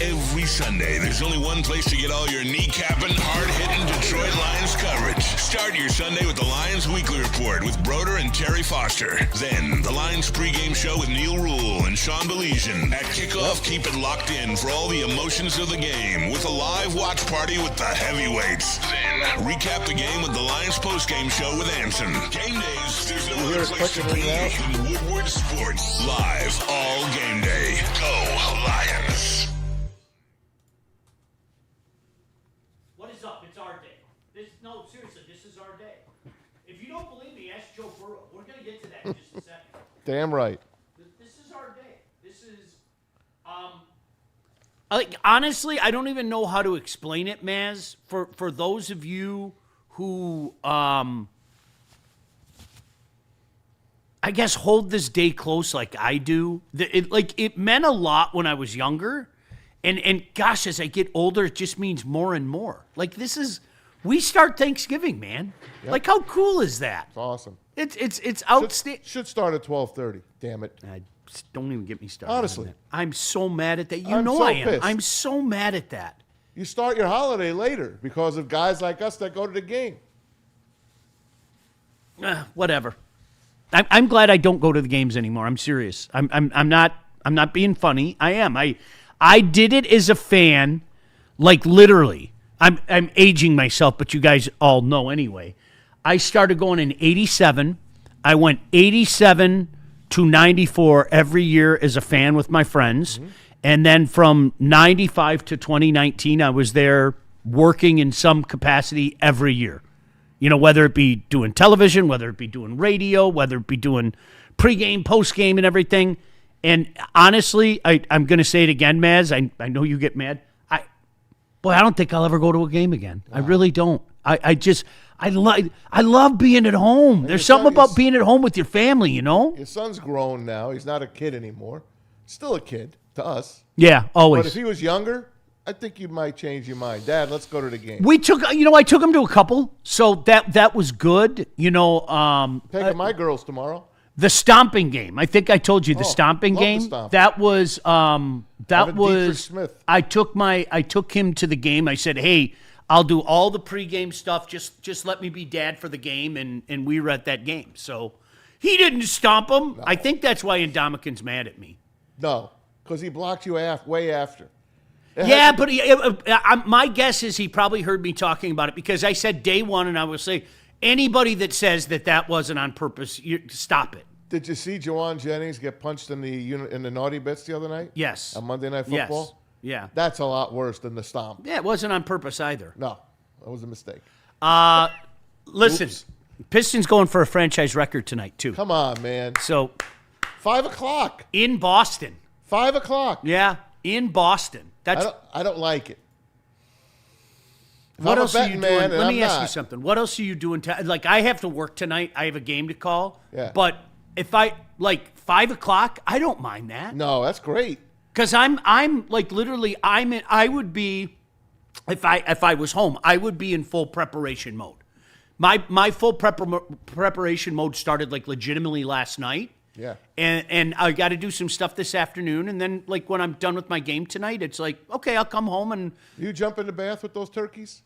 Every Sunday, there's only one place to get all your kneecapping, hard-hitting Detroit Lions coverage. Start your Sunday with the Lions Weekly Report with Broder and Terry Foster. Then, the Lions pregame show with Neil Rule and Sean Baligian. At kickoff, keep it locked in for all the emotions of the game with a live watch party with the heavyweights. Then, recap the game with the Lions postgame show with Anson. Game days, there's no other place to be than Woodward Sports. Live all game day. Go Lions. What is up? It's our day. No, seriously, this is our day. If you don't believe me, ask Joe Burrow. We're going to get to that in just a second. Damn right. This is our day. This is, like, honestly, I don't even know how to explain it, Maz. For those of you who, I guess, hold this day close like I do. It meant a lot when I was younger. And gosh, as I get older, it just means more and more. Like, we start Thanksgiving, man. Yep. Like, how cool is that? It's awesome. It's outstanding. Should start at 12:30. Damn it. Don't even get me started. Honestly. on that. I'm so mad at that. I'm so I am. pissed. I'm so mad at that. You start your holiday later because of guys like us that go to the game. Whatever. I'm glad I don't go to the games anymore. I'm serious. I'm not being funny. I am. I did it as a fan, like literally. I'm aging myself, but you guys all know anyway. I started going in 87. I went 87 to 94 every year as a fan with my friends. Mm-hmm. And then from 95 to 2019, I was there working in some capacity every year. You know, whether it be doing television, whether it be doing radio, whether it be doing pregame, postgame, and everything. And honestly, I'm going to say it again, Maz. I know you get mad. I don't think I'll ever go to a game again. Wow. I really don't. I love being at home. And there's something about being at home with your family, you know? Your son's grown now. He's not a kid anymore. Still a kid to us. Yeah, always. But if he was younger, I think you might change your mind. Dad, let's go to the game. I took him to a couple, so that was good. Taking my girls tomorrow. The stomping game. I think I told you the stomping game. That was Smith. I took him to the game. I said, "Hey, I'll do all the pregame stuff. Just let me be dad for the game." And we were at that game. So he didn't stomp him. No. I think that's why Indomitian's mad at me. No, because he blocked you way after. But my guess is he probably heard me talking about it because I said day one, and I will say, anybody that says that wasn't on purpose, stop it. Did you see Jawan Jennings get punched in the naughty bits the other night? Yes. On Monday Night Football? Yes. Yeah. That's a lot worse than the stomp. Yeah, it wasn't on purpose either. No, that was a mistake. Listen, Oops. Pistons going for a franchise record tonight, too. Come on, man. So 5 o'clock. In Boston. 5 o'clock. Yeah, in Boston. I don't like it. What else are you doing? Let me ask you something. What else are you doing? I have to work tonight. I have a game to call. Yeah. But if 5 o'clock, I don't mind that. No, that's great. Because I'm like literally I would be if I was home, I would be in full preparation mode. My full preparation mode started like legitimately last night. Yeah. And I got to do some stuff this afternoon, and then like when I'm done with my game tonight, it's like, okay, I'll come home and you jump in the bath with those turkeys?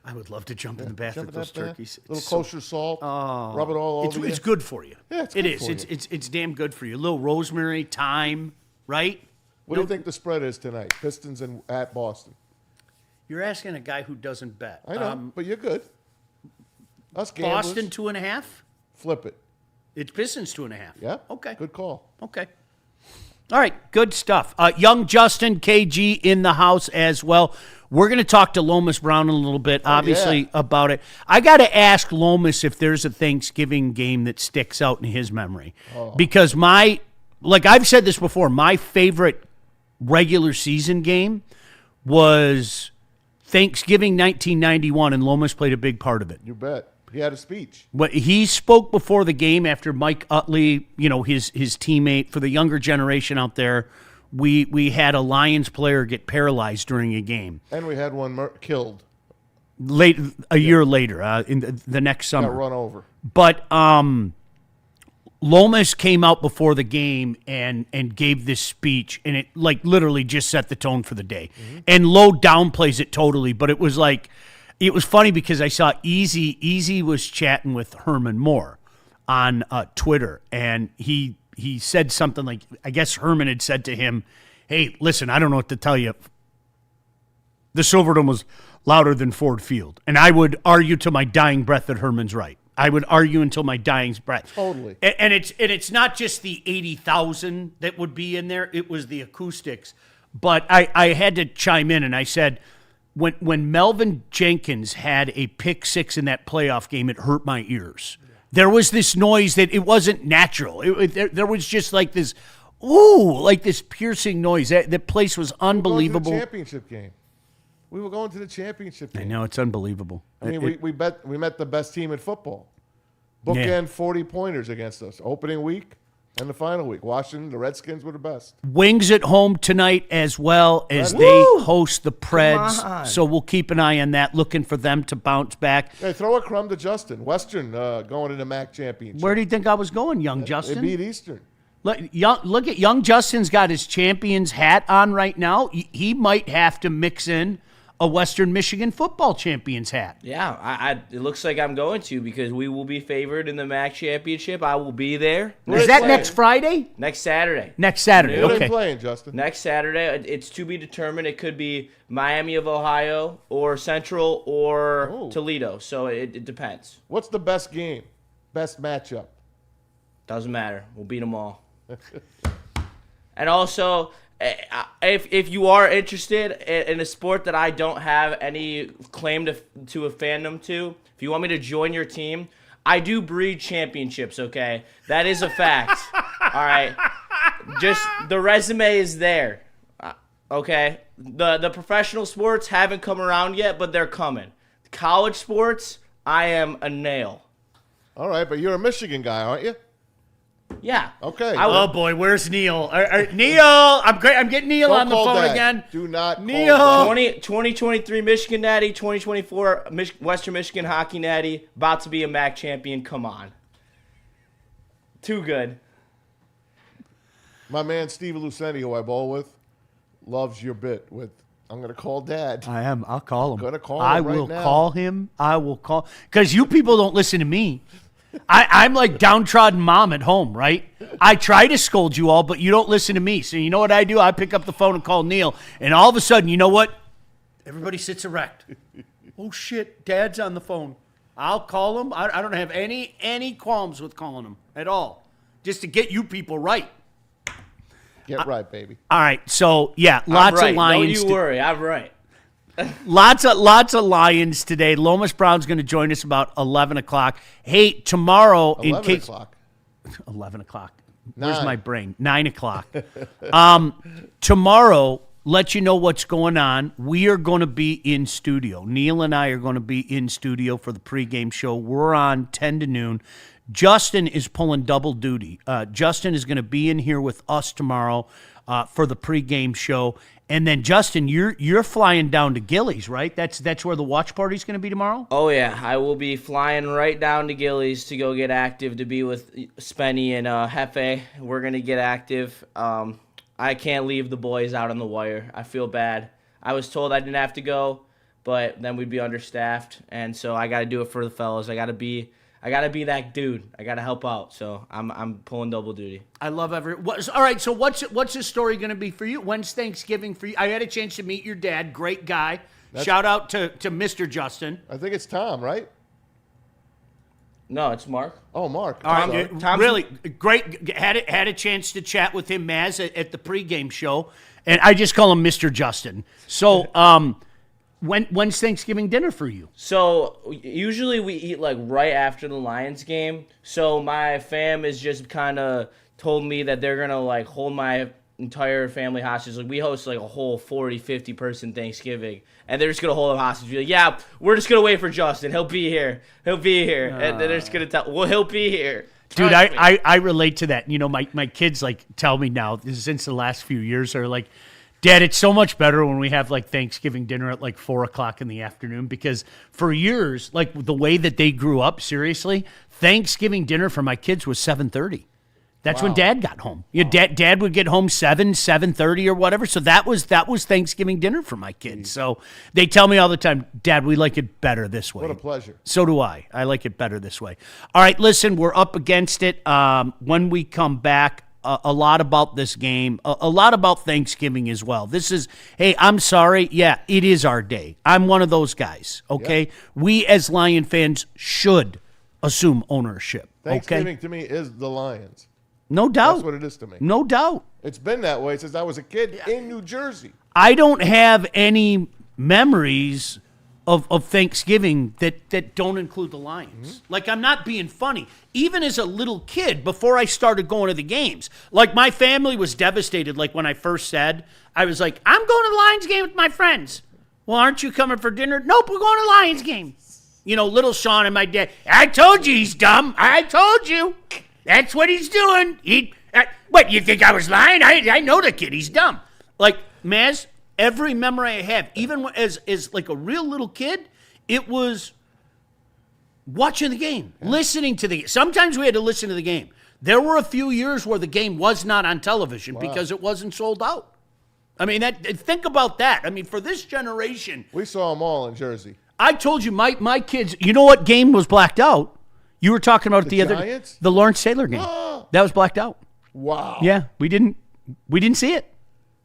I would love to jump in the bath with those turkeys. A little kosher salt. Rub it all over you. It's good for you. Yeah, it is. It's damn good for you. A little rosemary, thyme, right? What do you think the spread is tonight? Pistons at Boston. You're asking a guy who doesn't bet. I know, but you're good. Us gamblers. Boston 2.5. Flip it. It's Pistons 2.5. Yeah. Okay. Good call. Okay. All right. Good stuff. Young Justin, KG in the house as well. We're going to talk to Lomas Brown in a little bit, obviously, about it. I got to ask Lomas if there's a Thanksgiving game that sticks out in his memory. Because I've said this before, my favorite regular season game was Thanksgiving 1991, and Lomas played a big part of it. You bet. He had a speech. But he spoke before the game after Mike Utley, his teammate. For the younger generation out there, we had a Lions player get paralyzed during a game. And we had one killed. A year later, in the next summer. Got run over. But Lomas came out before the game and gave this speech, and it like literally just set the tone for the day. Mm-hmm. And Lowe downplays it totally, but it was funny because I saw Easy was chatting with Herman Moore on Twitter, and he said something like, I guess Herman had said to him, "Hey, listen, I don't know what to tell you. The Silverdome was louder than Ford Field." And I would argue to my dying breath that Herman's right. I would argue until my dying breath. Totally. And it's not just the 80,000 that would be in there. It was the acoustics. But I had to chime in, and I said, when Melvin Jenkins had a pick six in that playoff game, it hurt my ears. There was this noise that it wasn't natural. There was just like this, like this piercing noise. That place was unbelievable. We were going to the championship game. We were going to the championship game. I know, it's unbelievable. I mean, we met the best team in football. Bookend 40-pointers against us. Opening week and the final week. Washington, the Redskins were the best. Wings at home tonight as well as they host the Preds. So we'll keep an eye on that, looking for them to bounce back. Hey, throw a crumb to Justin. Western going to the MAC championship. Where do you think I was going, young Justin? They beat Eastern. Look at young Justin's got his champion's hat on right now. He might have to mix in a Western Michigan football champion's hat. Yeah, it looks like I'm going to, because we will be favored in the MAC championship. I will be there. Is that next Friday? Next Saturday. Next Saturday, Who are okay. they playing, Justin? Next Saturday. It's to be determined. It could be Miami of Ohio or Central or Toledo. So it depends. What's the best game? Best matchup? Doesn't matter. We'll beat them all. And also, if you are interested in a sport that I don't have any claim to a fandom to, if you want me to join your team, I do breed championships, okay? That is a fact. All right? Just the resume is there, okay? The professional sports haven't come around yet, but they're coming. College sports, I am a nail. All right, but you're a Michigan guy, aren't you? Yeah. Okay. Oh boy, where's Neil? Neil, I'm great. I'm getting Neil on the phone Dad. again. Do not Neil. call Dad. 2023 Michigan Natty, 2024 Western Michigan Hockey Natty, about to be a MAC champion. Come on. Too good. My man Steve Lucenti, who I bowl with, loves your bit with, I'm going to call Dad. I am. I'll call him. Gonna call him I right will now. call him. I will call. Because you people don't listen to me. I'm like downtrodden mom at home, right? I try to scold you all, but you don't listen to me. So you know what I do? I pick up the phone and call Neil. And all of a sudden, you know what? Everybody sits erect. Oh, shit. Dad's on the phone. I'll call him. I don't have any qualms with calling him at all. Just to get you people right. Get right, baby. All right. So, yeah, lots I'm right. of Lions. Don't you worry. I'm right. Lots of Lions today. Lomas Brown's going to join us about 11 o'clock. Hey, tomorrow 11 in case o'clock. 11 o'clock. Where's 9. my brain? 9 o'clock. Tomorrow, let you know what's going on. We are going to be in studio. Neil and I are going to be in studio for the pregame show. We're on 10 to noon. Justin is pulling double duty. Justin is going to be in here with us tomorrow for the pregame show. And then, Justin, you're flying down to Gillies, right? That's where the watch party's going to be tomorrow? Oh, yeah. I will be flying right down to Gillies to go get active, to be with Spenny and Hefe. We're going to get active. I can't leave the boys out on the wire. I feel bad. I was told I didn't have to go, but then we'd be understaffed. And so I got to do it for the fellas. I got to be that dude. I got to help out. So I'm pulling double duty. I love all right, so what's the story going to be for you? When's Thanksgiving for you? I had a chance to meet your dad. Great guy. Shout out to Mr. Justin. I think it's Tom, right? No, it's Mark. Oh, Mark. All right, Tom's really great. Had a chance to chat with him, Maz, at the pregame show, and I just call him Mr. Justin. So, when's Thanksgiving dinner for you? So usually we eat like right after the Lions game. So my fam has just kind of told me that they're gonna like hold my entire family hostage. Like we host like a whole 40, 50 person Thanksgiving, and they're just gonna hold them hostage. Be like, yeah, we're just gonna wait for Justin. He'll be here. And then they're just gonna tell, well, he'll be here. Dude, Trust me. I relate to that. You know, my kids like tell me now, since the last few years, are like, Dad, it's so much better when we have like Thanksgiving dinner at like 4 o'clock in the afternoon, because for years, like the way that they grew up, seriously, Thanksgiving dinner for my kids was 7:30. That's when Dad got home. Dad would get home 7:30 or whatever. So that was Thanksgiving dinner for my kids. So they tell me all the time, Dad, we like it better this way. What a pleasure. So do I. I like it better this way. All right, listen, we're up against it. When we come back, a lot about this game, a lot about Thanksgiving as well. This is, hey, I'm sorry. Yeah, it is our day. I'm one of those guys, okay? Yeah. We as Lion fans should assume ownership, Thanksgiving okay? to me is the Lions. No doubt. That's what it is to me. No doubt. It's been that way since I was a kid in New Jersey. I don't have any memories of Thanksgiving that don't include the Lions. Like, I'm not being funny. Even as a little kid, before I started going to the games, like, my family was devastated. Like, when I first said, I was like, I'm going to the Lions game with my friends. Well, aren't you coming for dinner? Nope, we're going to the Lions game. You know, little Sean and my dad, I told you he's dumb. I told you. That's what he's doing. What, you think I was lying? I know the kid. He's dumb. Like, Maz, every memory I have, even as like a real little kid, it was watching the game, listening to the game. Sometimes we had to listen to the game. There were a few years where the game was not on television because it wasn't sold out. I mean, think about that. I mean, for this generation. We saw them all in Jersey. I told you, my kids, you know what game was blacked out? You were talking about The other Giants? the Lawrence Taylor game. That was blacked out. Wow. Yeah, we didn't see it.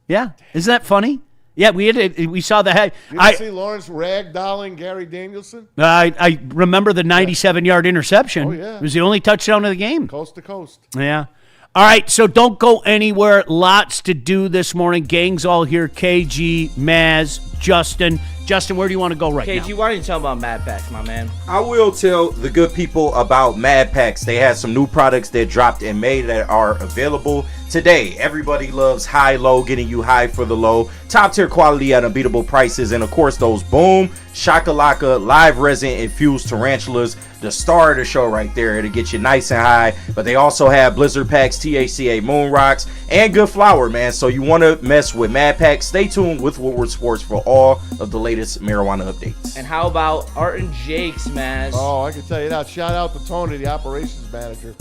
Yeah, isn't that funny? Yeah, we saw the head. You didn't see Lawrence ragdolling Gary Danielson? I remember the 97-yard interception. Oh, yeah. It was the only touchdown of the game. Coast to coast. Yeah. All right, so don't go anywhere. Lots to do this morning. Gang's all here. KG, Maz, Justin. Justin, where do you want to go right now? KG, why don't you tell about Mad Packs, my man? I will tell the good people about Mad Packs. They have some new products that dropped in May that are available today. Everybody loves high-low, getting you high for the low. Top-tier quality at unbeatable prices. And, of course, those Boom, Shakalaka, live resin-infused tarantulas, the star of the show right there to get you nice and high. But they also have Blizzard Packs, THCA Moon Rocks, and Good Flower, man. So you want to mess with Mad Packs, stay tuned with Woodward Sports for all of the latest marijuana updates. And how about Art and Jake's, Maz? Oh, I can tell you that. Shout out to Tony, the operations manager.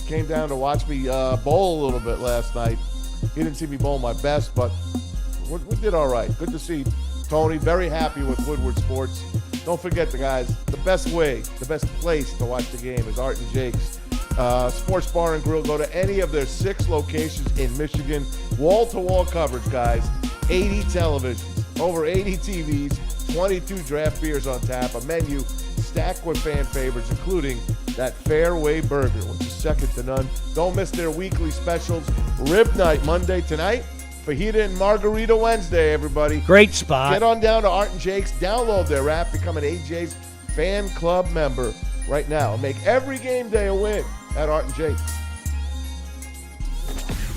Came down to watch me bowl a little bit last night. He didn't see me bowl my best, but we did all right. Good to see Tony. Very happy with Woodward Sports. Don't forget, the guys, the best place to watch the game is Art and Jake's Sports Bar and Grill. Go to any of their 6 locations in Michigan. Wall-to-wall coverage, guys. 80 televisions, over 80 TVs, 22 draft beers on tap, a menu stacked with fan favorites, including that Fairway Burger, which is second to none. Don't miss their weekly specials. Rib Night Monday tonight. Fajita and Margarita Wednesday, everybody. Great spot. Get on down to Art and Jake's. Download their app. Become an AJ's fan club member right now. Make every game day a win at Art and Jake's.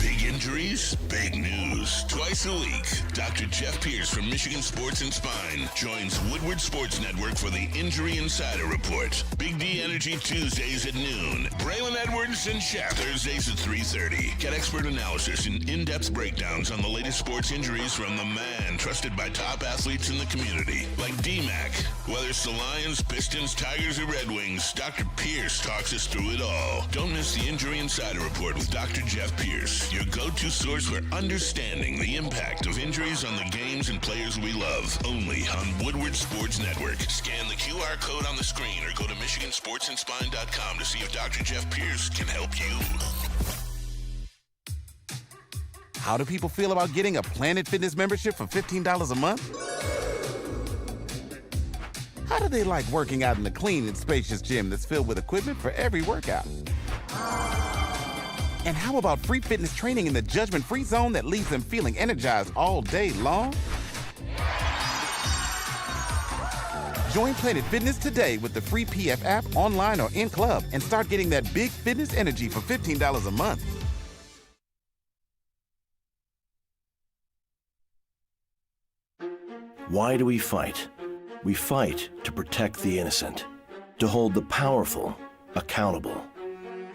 Big injuries, big news. Twice a week, Dr. Jeff Pierce from Michigan Sports and Spine joins Woodward Sports Network for the Injury Insider Report. Big D Energy Tuesdays at noon. Braylon Edwards and Shaq Thursdays at 3:30. Get expert analysis and in-depth breakdowns on the latest sports injuries from the man trusted by top athletes in the community, like D-Mac. Whether it's the Lions, Pistons, Tigers, or Red Wings, Dr. Pierce talks us through it all. Don't miss the Injury Insider Report with Dr. Jeff Pierce, your go-to source for understanding the impact of injuries on the games and players we love. Only on Woodward Sports Network. Scan the QR code on the screen or go to MichiganSportsandSpine.com to see if Dr. Jeff Pierce can help you. How do people feel about getting a Planet Fitness membership for $15 a month? How do they like working out in a clean and spacious gym that's filled with equipment for every workout? And how about free fitness training in the judgment-free zone that leaves them feeling energized all day long? Join Planet Fitness today with the free PF app, online or in club, and start getting that big fitness energy for $15 a month. Why do we fight? We fight to protect the innocent, to hold the powerful accountable,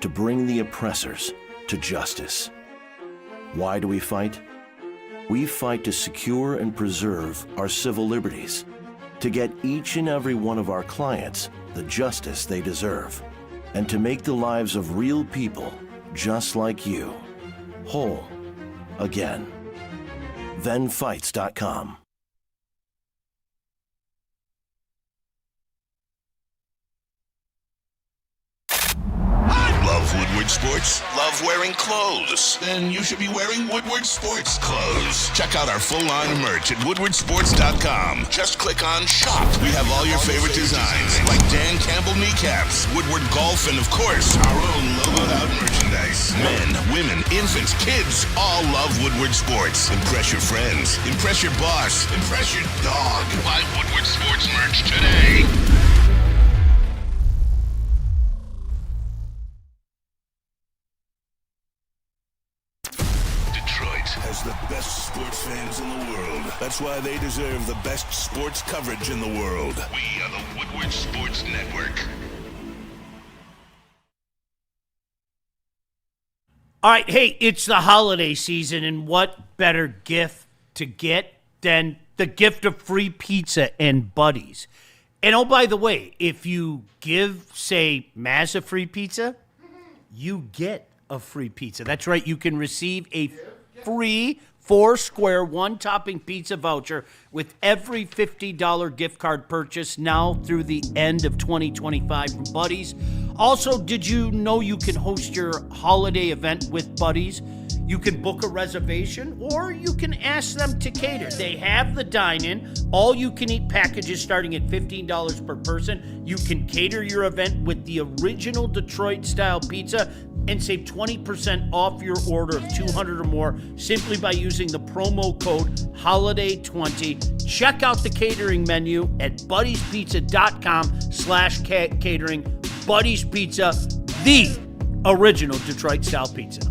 to bring the oppressors to justice. Why do we fight? We fight to secure and preserve our civil liberties, to get each and every one of our clients the justice they deserve, and to make the lives of real people just like you, whole again. Thenfights.com. Love Woodward Sports? Love wearing clothes? Then you should be wearing Woodward Sports clothes. Check out our full line of merch at woodwardsports.com. Just click on shop. We have all your favorite designs, like Dan Campbell kneecaps, Woodward golf, and of course, our own logoed out merchandise. Men, women, infants, kids all love Woodward Sports. Impress your friends. Impress your boss. Impress your dog. Buy Woodward Sports merch today. Has the best sports fans in the world. That's why they deserve the best sports coverage in the world. We are the Woodward Sports Network. All right, hey, it's the holiday season, and what better gift to get than the gift of free pizza and buddies? And oh, by the way, if you give, say, Maz a free pizza, you get a free pizza. That's right, you can receive a free 4-square, 1-topping pizza voucher with every $50 gift card purchase now through the end of 2025 from Buddies. Also, did you know you can host your holiday event with Buddies? You can book a reservation or you can ask them to cater. They have the dine-in, all-you-can-eat packages starting at $15 per person. You can cater your event with the original Detroit-style pizza and save 20% off your order of 200 or more simply by using the promo code HOLIDAY20. Check out the catering menu at buddiespizza.com/catering. Buddies Pizza, the original Detroit-style pizza.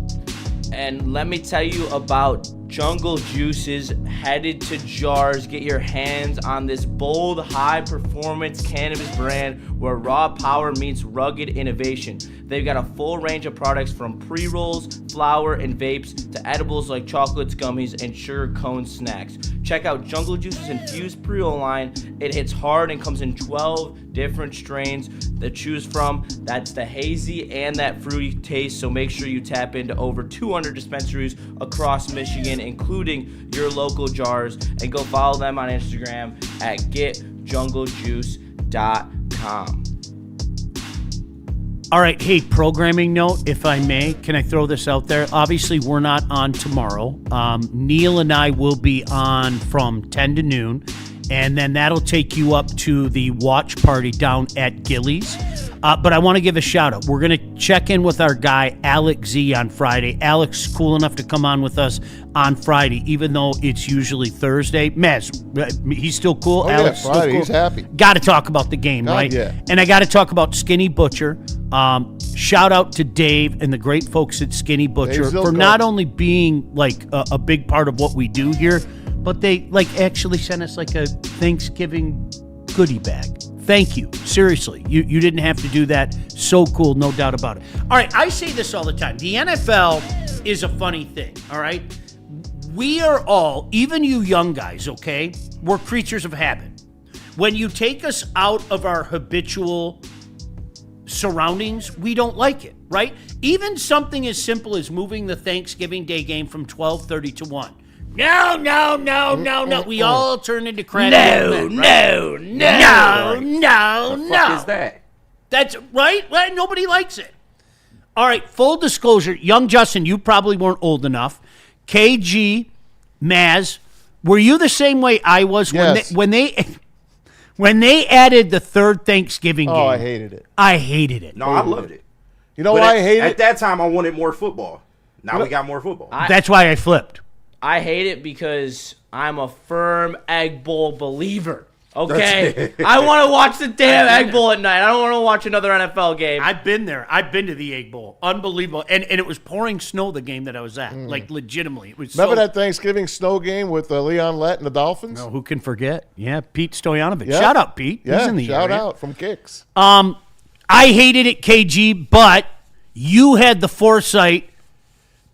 And let me tell you about Jungle Juice's Headed to Jars. Get your hands on this bold, high-performance cannabis brand where raw power meets rugged innovation. They've got a full range of products from pre-rolls, flour, and vapes to edibles like chocolates, gummies, and sugar cone snacks. Check out Jungle Juice's infused pre-roll line. It hits hard and comes in 12 different strains to choose from. That's the hazy and that fruity taste, so make sure you tap into over 200 dispensaries across Michigan, including your local jars, and go follow them on Instagram at getjunglejuice.com. All right, hey, programming note, if I may, can I throw this out there? Obviously, we're not on tomorrow. Neil and I will be on from 10 to noon, and then that'll take you up to the watch party down at Gillies. But I want to give a shout out. We're going to check in with our guy, Alex Z, on Friday. Alex, cool enough to come on with us on Friday, even though it's usually Thursday. Mez, he's still cool? Oh, Alex, yeah, Friday, still cool? he's happy. Got to talk about the game, God, right? yeah. And I got to talk about Skinny Butcher. Shout out to Dave and the great folks at Skinny Butcher for not only being like a big part of what we do here, but they like actually sent us like a Thanksgiving goodie bag. Thank you. Seriously. You didn't have to do that. So cool. No doubt about it. All right. I say this all the time. The NFL is a funny thing. All right. We are all, even you young guys, okay, we're creatures of habit. When you take us out of our habitual surroundings, we don't like it, right? Even something as simple as moving the Thanksgiving Day game from 12:30 to 1. No. We all turn into crazy men, right? No. The fuck is that? That's right. Nobody likes it. All right, full disclosure, young Justin, you probably weren't old enough. KG, Maz, were you the same way I was Yes. when they added the third Thanksgiving game? Oh, I hated it. I hated it. No, I loved it. You know But why I hate at it? that time, I wanted more football. Now we got more football. That's why I flipped. I hate it because I'm a firm Egg Bowl believer. Okay? I want to watch the damn Egg Bowl at night. I don't want to watch another NFL game. I've been there. I've been to the Egg Bowl. Unbelievable. And it was pouring snow the game that I was at. Like, legitimately. It was Remember that Thanksgiving snow game with Leon Lett and the Dolphins? No, who can forget? Yeah, Pete Stoyanovich. Yeah. Shout out, Pete. Yeah, He's in the shout area. out from Kicks. I hated it, KG, but you had the foresight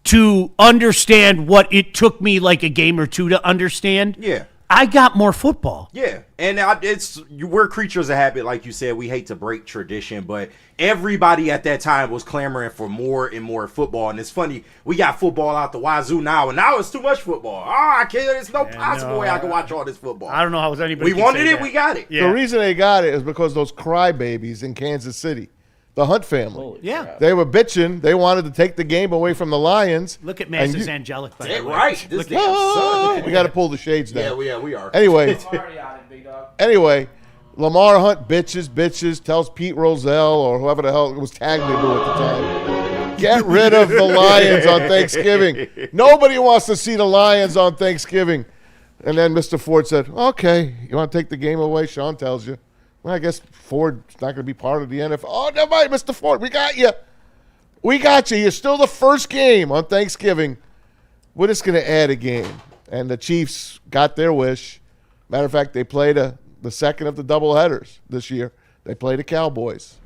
to understand what it took me like a game or two to understand. Yeah. I got more football. Yeah, and we're creatures of habit, like you said. We hate to break tradition, but everybody at that time was clamoring for more and more football. And it's funny, we got football out the wazoo now, and now it's too much football. I can't. There's no possible way I can watch all this football. I don't know how anybody. We wanted it, we got it. Yeah. The reason they got it is because those crybabies in Kansas City, the Hunt family. Holy Yeah. crap. They were bitching. They wanted to take the game away from the Lions. Look at And Mass's you- angelic. By Yeah, the way. right. This Look damn Oh, son. we got to pull the shades down. Yeah, we are. Anyway, I'm already on it, big dog. anyway, Lamar Hunt bitches, tells Pete Rozelle or whoever the hell it was Tagliabue at the time, get rid of the Lions on Thanksgiving. Nobody wants to see the Lions on Thanksgiving. And then Mr. Ford said, okay, you want to take the game away? Sean tells you. Well, I guess Ford's not going to be part of the NFL. Oh, never mind, Mr. Ford, we got you. We got you. You're still the first game on Thanksgiving. We're just going to add a game. And the Chiefs got their wish. Matter of fact, they played the second of the doubleheaders this year. They played the Cowboys.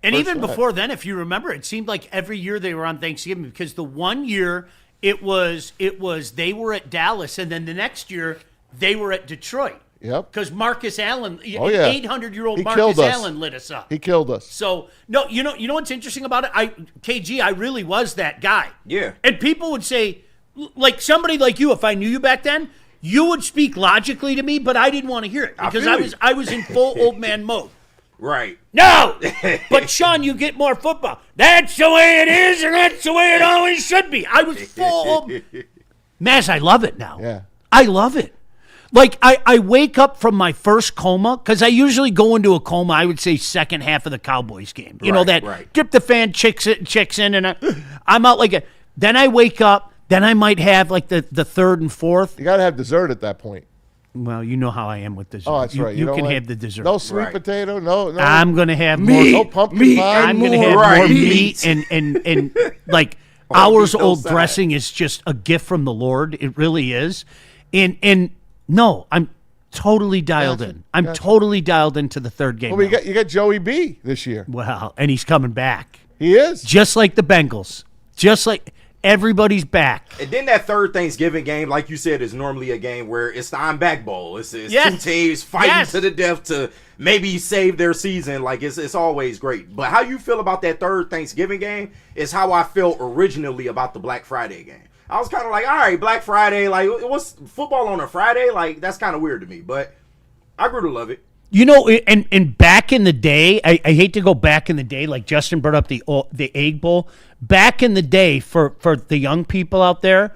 And First even night. before then, if you remember, it seemed like every year they were on Thanksgiving because the one year it was they were at Dallas, and then the next year they were at Detroit. Yep. Because Marcus Allen, Oh, yeah. 800-year-old He Marcus killed us. Allen lit us up. He killed us. So no, you know what's interesting about it? I really was that guy. Yeah. And people would say, like somebody like you, if I knew you back then, you would speak logically to me, but I didn't want to hear it because feel you. I was in full old man mode. Right. No, but Sean, you get more football. That's the way it is, and that's the way it always should be. I was full. Maz, I love it now. Yeah. I love it. Like, I wake up from my first coma, because I usually go into a coma, I would say second half of the Cowboys game. You know, Right, that right. drip the fan checks in, and I'm out like a. Then I wake up, then I might have like the third and fourth. You got to have dessert at that point. Well, you know how I am with dessert. Oh, that's right. You don't can like- have the dessert. No sweet Right. potato. No. I'm going to have no more. pumpkin pie. I'm going to have Right. more meat and like All hours meat, no old side. dressing is just a gift from the Lord. It really is. And no, I'm totally dialed Gotcha. in. I'm Gotcha. totally dialed into the third game. Well, now. you got Joey B this year. Well, and he's coming back. He is. Just like the Bengals. Just like everybody's back. And then that third Thanksgiving game, like you said, is normally a game where it's the I'm back bowl. It's Yes. two teams fighting Yes. to the death to maybe save their season. Like it's always great. But how you feel about that third Thanksgiving game is how I felt originally about the Black Friday game. I was kind of like, all right, Black Friday, like what's football on a Friday? Like that's kind of weird to me, but I grew to love it. You know, and back in the day, I hate to go back in the day, like Justin brought up the Egg Bowl. Back in the day, for the young people out there,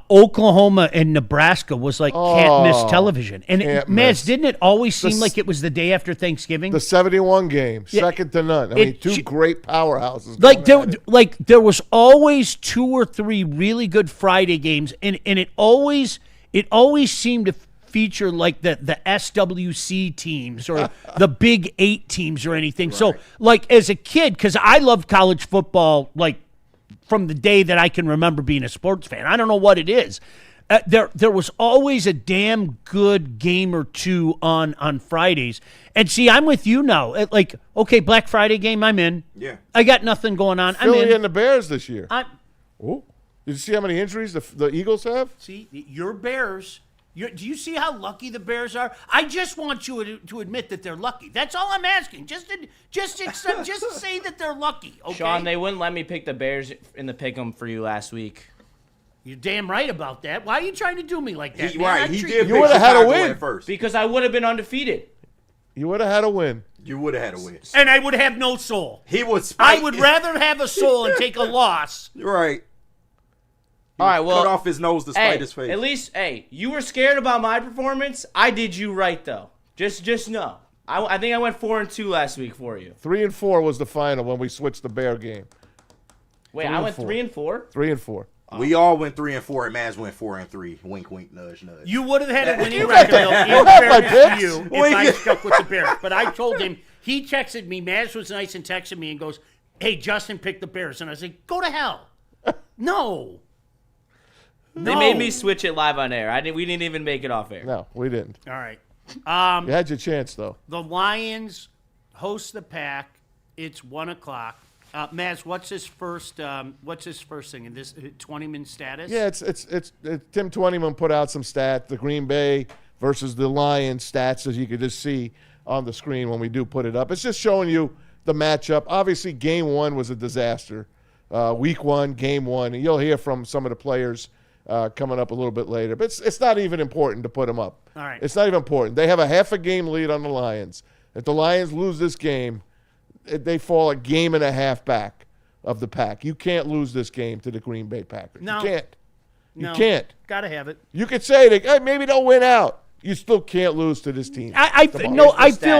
Oklahoma and Nebraska was like can't miss television. And can't man, miss. didn't it always seem s- like it was the day after Thanksgiving? The 71 game, Yeah. second to none. I mean, It- two great powerhouses. like going at it. there was always 2 or 3 really good Friday games, and it always seemed to feature like the SWC teams or the Big 8 teams or anything. So like as a kid, because I loved college football like from the day that I can remember being a sports fan. I don't know what it is. There was always a damn good game or two on Fridays. And see, I'm with you now. Like, okay, Black Friday game, I'm in. Yeah. I got nothing going on. I'm Philly in. and the Bears this year. I'm, Ooh. Did you see how many injuries the Eagles have? see, your Bears. Do you see how lucky the Bears are? I just want you to admit that they're lucky. That's all I'm asking. Just say that they're lucky. Okay. Sean, they wouldn't let me pick the Bears in the pick'em for you last week. You're damn right about that. Why are you trying to do me like that? He, man? right, I he treat did. You pick would've had a Chicago win. at first. Because I would have been undefeated. You would have had a win. You would have had a win. And I would have no soul. He would. I would rather have a soul and take a loss. Right. All right, well, Cut off his nose to spite his face. at least, you were scared about my performance. I did you right, though. Just know. I think I went 4-2 last week for you. 3-4 was the final when we switched the Bear game. Wait, 3 I and went 4. 3-4? 3-4. We all went 3-4, and Maz went 4-3. Wink, wink, nudge, nudge. You would have had a winning record though, in my fairness picks. to you if I stuck with the Bears. But I told him, he texted me, Maz was nice and texted me and goes, hey, Justin picked the Bears. And I said, go to hell. No. They made me switch it live on air. We didn't even make it off air. No, we didn't. All right. You had your chance, though. The Lions host the Pack. It's 1:00. Maz, what's his first thing in this 20-man status? Yeah, it's Tim Twentyman put out some stats, the Green Bay versus the Lions stats, as you could just see on the screen when we do put it up. It's just showing you the matchup. Obviously, game one was a disaster. Week one, game one, and you'll hear from some of the players coming up a little bit later. But it's not even important to put them up. All right. It's not even important. They have a half a game lead on the Lions. If the Lions lose this game, they fall a game and a half back of the pack. You can't lose this game to the Green Bay Packers. No. You can't. No. You can't. Got to have it. You could say that hey, maybe they'll win out. You still can't lose to this team. I Here's the feel.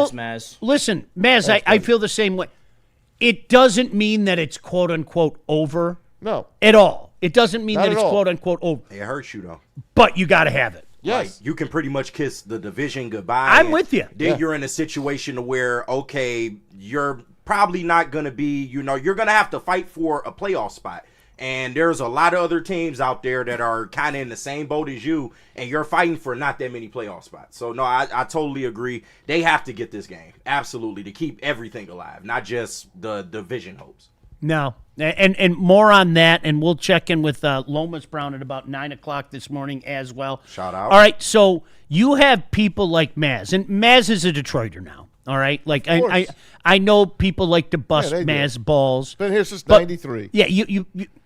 stats, Maz. Listen, Maz, I feel the same way. It doesn't mean that it's quote unquote over. No. At all. It doesn't mean Not that at it's all. quote unquote over. It hurts you though. But you got to have it. Yes. Like, you can pretty much kiss the division goodbye. I'm and with you. Then Yeah. you're in a situation where, okay, you're probably not going to be, you're going to have to fight for a playoff spot. And there's a lot of other teams out there that are kind of in the same boat as you, and you're fighting for not that many playoff spots. So, no, I totally agree. They have to get this game, absolutely, to keep everything alive, not just the division hopes. No. And more on that, and we'll check in with Lomas Brown at about 9 o'clock this morning as well. Shout out. All right, so you have people like Maz, and Maz is a Detroiter now, all right? Like, I know people like to bust Yeah, they do. Maz balls. Been here since But- 93. Yeah,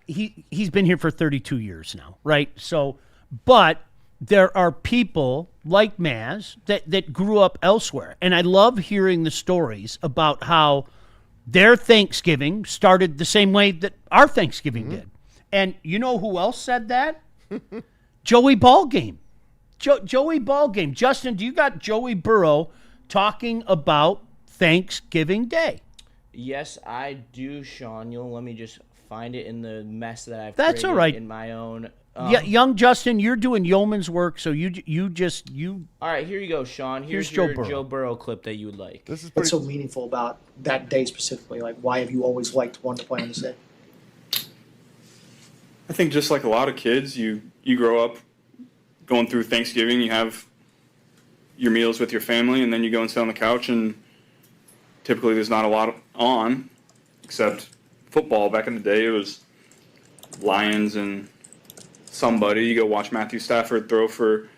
he's been here for 32 years now, right? So, but there are people like Maz that grew up elsewhere, and I love hearing the stories about how their Thanksgiving started the same way that our Thanksgiving did. And you know who else said that? Joey Ballgame. Joey Ballgame. Justin, do you got Joey Burrow talking about Thanksgiving Day? Yes, I do, Sean. Let me just find it in the mess that I've That's created all right. in my own. Yeah, young Justin, you're doing yeoman's work, so you All right, here you go, Sean. Here's Here's Joe your Burrow. Joe Burrow clip that you would like. This is What's pretty so meaningful about that day specifically? Like, why have you always liked wanting to play on this day? I think just like a lot of kids, you grow up going through Thanksgiving, you have your meals with your family, and then you go and sit on the couch, and typically there's not a lot on, except football. Back in the day, it was Lions and somebody. You go watch Matthew Stafford throw for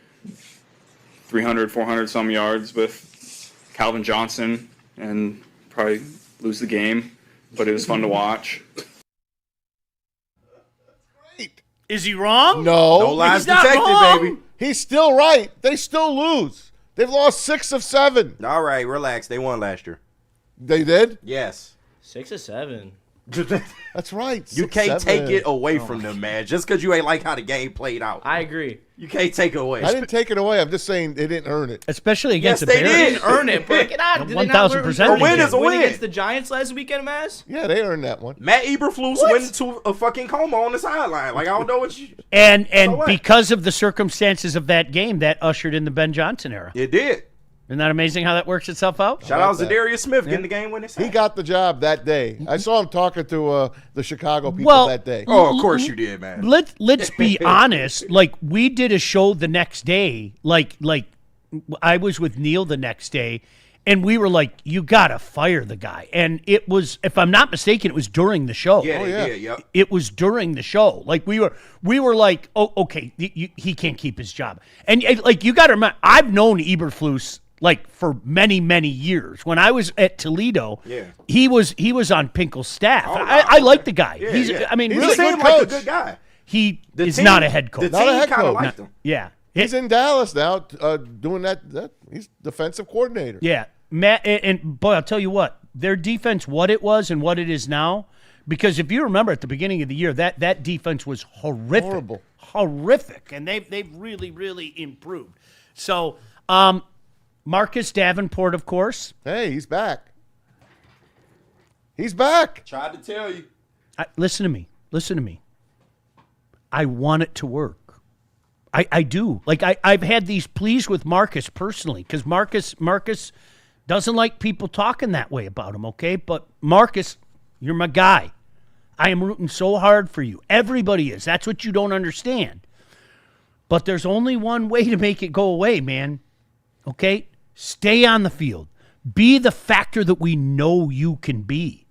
300, 400 some yards with Calvin Johnson and probably lose the game, but it was fun to watch. Is he wrong? No. No lies He's not detected, wrong. baby. He's still right. They still lose. They've lost 6 of 7. All right, relax. They won last year. They did? Yes. 6 or 7. That's right. You 6, can't 7. take it away from them, man. Just because you ain't like how the game played out. I agree. You can't take it away. I didn't take it away. I'm just saying they didn't earn it. Especially Yes, against they the Bears. did. Earn it, bro. Get out. Did they not 1,000% A win is a win. against the Giants last weekend, Maz? Yeah, they earned that one. Matt Eberflus went to a fucking coma on the sideline. Like, I don't know what you... And So what? because of the circumstances of that game, that ushered in the Ben Johnson era. It did. Isn't that amazing how that works itself out? Shout out that. Zadarius Smith getting the game winning. He got the job that day. I saw him talking to the Chicago people Well, that day. Oh, of course you did, man. Let's be honest. Like, we did a show the next day. Like I was with Neil the next day, and we were like, "You gotta fire the guy." And it was, if I'm not mistaken, it was during the show. Yeah, they yeah. did. Yep. It was during the show. Like we were like, "Oh, okay, he can't keep his job." And like you got to remember, I've known Eberflus like for many years. When I was at Toledo, Yeah. he was on Pinkel's staff. Oh, I wow. like the guy. Yeah, He's yeah. I mean, He's He really, a good seemed like a coach. good guy. he The is team- not a head coach. The Not a team head kind of coach. liked him. Yeah. He's in Dallas now doing that. He's defensive coordinator. Yeah, Matt, and boy, I'll tell you what, their defense, what it was and what it is now, because if you remember at the beginning of the year, that defense was horrific, and they've really improved. So, Marcus Davenport, of course. Hey, he's back. He's back. Tried to tell you. Listen to me. I want it to work. I do. Like I've had these pleas with Marcus personally, because Marcus doesn't like people talking that way about him, okay? But Marcus, you're my guy. I am rooting so hard for you. Everybody is. That's what you don't understand. But there's only one way to make it go away, man. Okay? Stay on the field. Be the factor that we know you can be.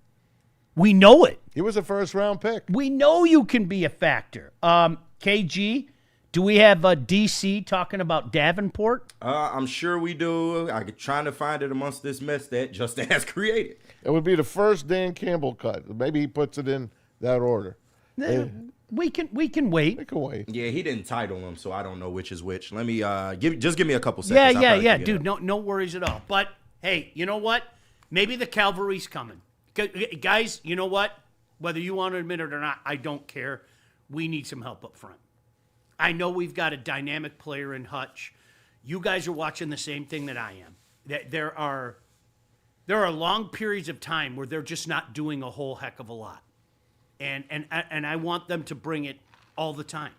We know it. He was a first-round pick. We know you can be a factor. KG, do we have DC talking about Davenport? I'm sure we do. I'm trying to find it amongst this mess that Justin has created. It would be the first Dan Campbell cut. Maybe he puts it in that order. We can wait. We can wait. Yeah, he didn't title him, so I don't know which is which. Let me give me a couple seconds. Yeah, dude. No worries at all. But hey, you know what? Maybe the cavalry's coming. Guys, you know what? Whether you want to admit it or not, I don't care. We need some help up front. I know we've got a dynamic player in Hutch. You guys are watching the same thing that I am. There are long periods of time where they're just not doing a whole heck of a lot. And I want them to bring it all the time.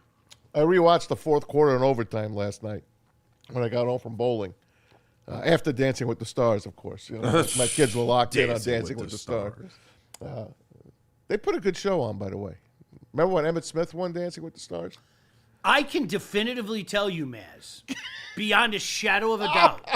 I rewatched the fourth quarter and overtime last night when I got home from bowling. After Dancing with the Stars, of course. You know, my kids were locked in on Dancing with the Stars. They put a good show on, by the way. Remember when Emmett Smith won Dancing with the Stars? I can definitively tell you, Maz, beyond a shadow of a doubt,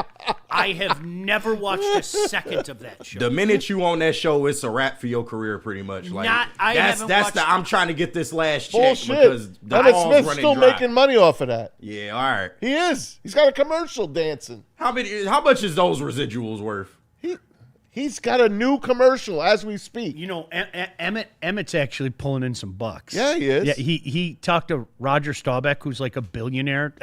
I have never watched a second of that show. The minute you on that show, it's a wrap for your career, pretty much. Like I'm trying to get this last check because the Emmett ball's Smith's running still dry. making money off of that. Yeah, all right. He is. He's got a commercial dancing. How much is those residuals worth? He's got a new commercial as we speak. You know, Emmett's actually pulling in some bucks. Yeah, he is. Yeah, he talked to Roger Staubach, who's like a billionaire,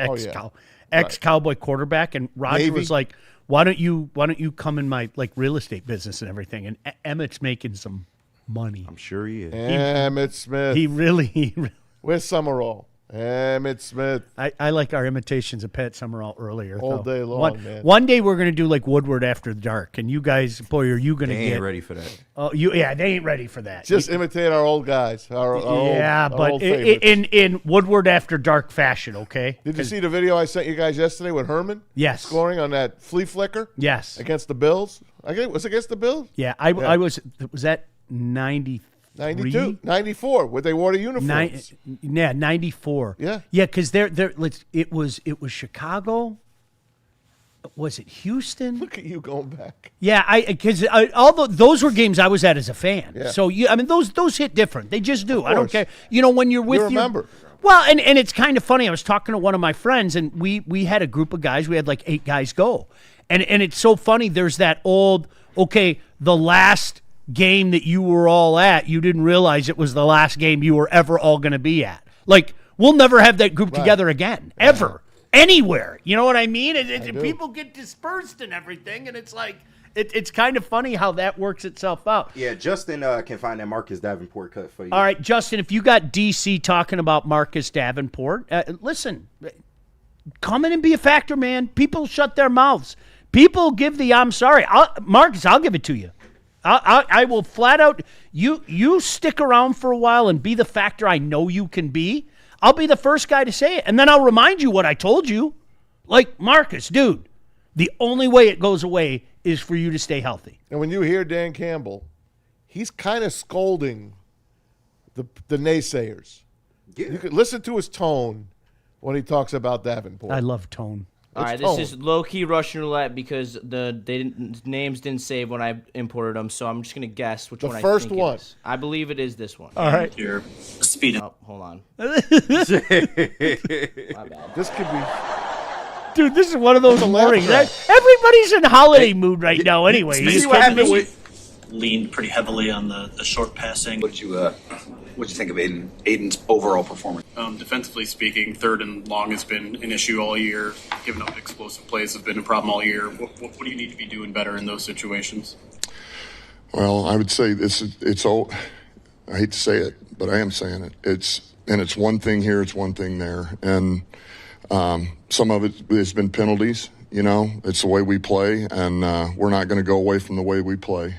ex-Cowboy quarterback, and Roger was like, "Why don't you come in my like real estate business and everything?" And Emmett's making some money. I'm sure he is. Emmett Smith. He really Where's Summerall? Emmett Smith. I like our imitations of Pat Summerall earlier. All day long, man. One day we're going to do like Woodward After Dark, and you guys, boy, are you going to get... They ain't ready for that. Oh, they ain't ready for that. Just imitate our old guys. Our old favorites. in Woodward After Dark fashion, okay? Did you see the video I sent you guys yesterday with Herman? Yes. Scoring on that flea flicker? Yes. Against the Bills? Was it against the Bills? Yeah, I was that 93? 92, 94, where they wore the uniforms. 94. Yeah. Yeah, because it was Chicago. Was it Houston? Look at you going back. Yeah, because those were games I was at as a fan. Yeah. So those hit different. They just do. I don't care. You know, when you're with you remember. Well, and it's kind of funny. I was talking to one of my friends, and we had a group of guys. We had like 8 guys go, and it's so funny. There's that old the last game that you were all at, you didn't realize it was the last game you were ever all going to be at. Like, we'll never have that group together again, ever, anywhere. You know what I mean? People get dispersed and everything, and it's like, it's kind of funny how that works itself out. Yeah, Justin can find that Marcus Davenport cut for you. All right, Justin, if you got DC talking about Marcus Davenport, listen, come in and be a factor, man. People shut their mouths. People give the I'm sorry. Marcus, I'll give it to you. I will flat out, you stick around for a while and be the factor I know you can be. I'll be the first guy to say it. And then I'll remind you what I told you. Like, Marcus, dude, the only way it goes away is for you to stay healthy. And when you hear Dan Campbell, he's kind of scolding the naysayers. Yeah. You could listen to his tone when he talks about Davenport. I love tone. All right, this is low-key Russian roulette because names didn't save when I imported them, so I'm just gonna guess which one I think first one. It is. I believe it is this one. All right. You're speeding. Oh, hold on. My bad. This could be... Dude, this is one of those mornings. Everybody's in holiday mood right now anyway. You see what happened with... Leaned pretty heavily on the short passing. What'd you think of Aiden's overall performance? Defensively speaking, third and long has been an issue all year. Giving up explosive plays has been a problem all year. What do you need to be doing better in those situations? Well, I would say it's all. I hate to say it, but I am saying it. It's one thing here, it's one thing there, and some of it has been penalties. You know, it's the way we play, and we're not going to go away from the way we play.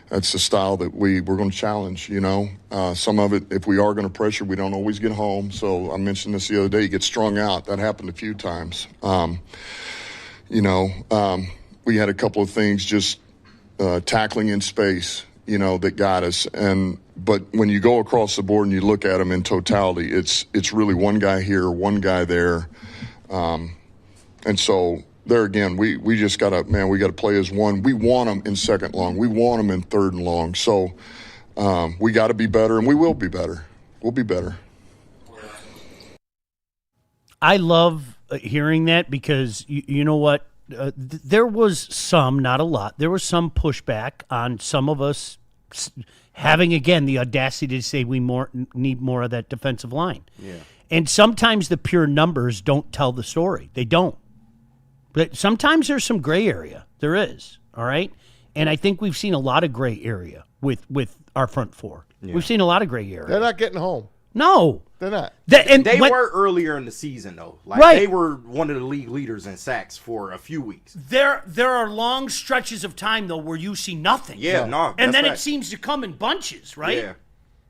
That's the style that we're going to challenge, you know. Some of it, if we are going to pressure, we don't always get home. So I mentioned this the other day, you get strung out. That happened a few times. We had a couple of things just tackling in space, you know, that got us. But when you go across the board and you look at them in totality, it's really one guy here, one guy there. And so there again, we just got to, man, we got to play as one. We want them in second long. We want them in third and long. So we got to be better, and we will be better. We'll be better. I love hearing that because you know what? There was some, not a lot, there was some pushback on some of us having, again, the audacity to say we need more of that defensive line. Yeah. And sometimes the pure numbers don't tell the story. They don't. But sometimes there's some gray area. There is, all right? And I think we've seen a lot of gray area with our front four. Yeah. We've seen a lot of gray area. They're not getting home. No. They're not. They were earlier in the season, though. Like, right. They were one of the league leaders in sacks for a few weeks. There are long stretches of time, though, where you see nothing. Yeah, no. And then it seems to come in bunches, right? Yeah.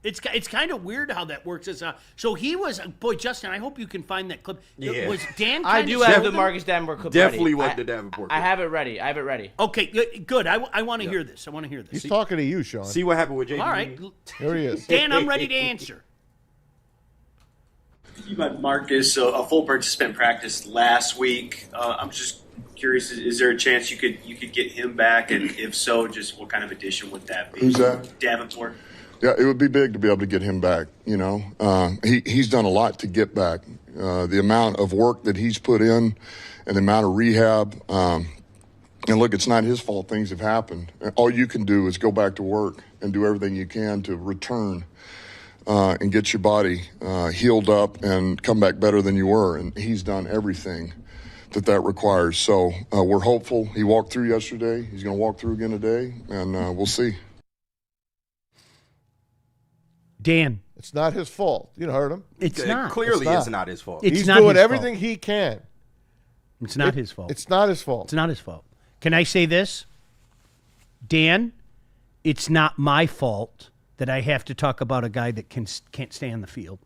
It's kind of weird how that works. So he was, boy, Justin, I hope you can find that clip. Yeah. Was Dan I do have the Marcus Davenport clip Definitely ready. want the Davenport I have it ready. I have it ready. Okay, good. I want to hear this. I want to hear this. He's talking to you, Sean. See what happened with JD. All right. Here he is. Dan, I'm ready to answer. You met Marcus, a full participant practice last week. I'm just curious, is there a chance you could get him back? And if so, just what kind of addition would that be? Who's that? Davenport. Yeah, it would be big to be able to get him back, you know. He's done a lot to get back. The amount of work that he's put in and the amount of rehab. And look, it's not his fault things have happened. All you can do is go back to work and do everything you can to return and get your body healed up and come back better than you were. And he's done everything that requires. So we're hopeful. He walked through yesterday. He's going to walk through again today, and we'll see. Dan. It's not his fault. You heard him. It's not. Clearly, it's not his fault. He's doing everything he can. It's not his fault. It's not his fault. It's not his fault. Can I say this? Dan, it's not my fault that I have to talk about a guy that can't stay on the field.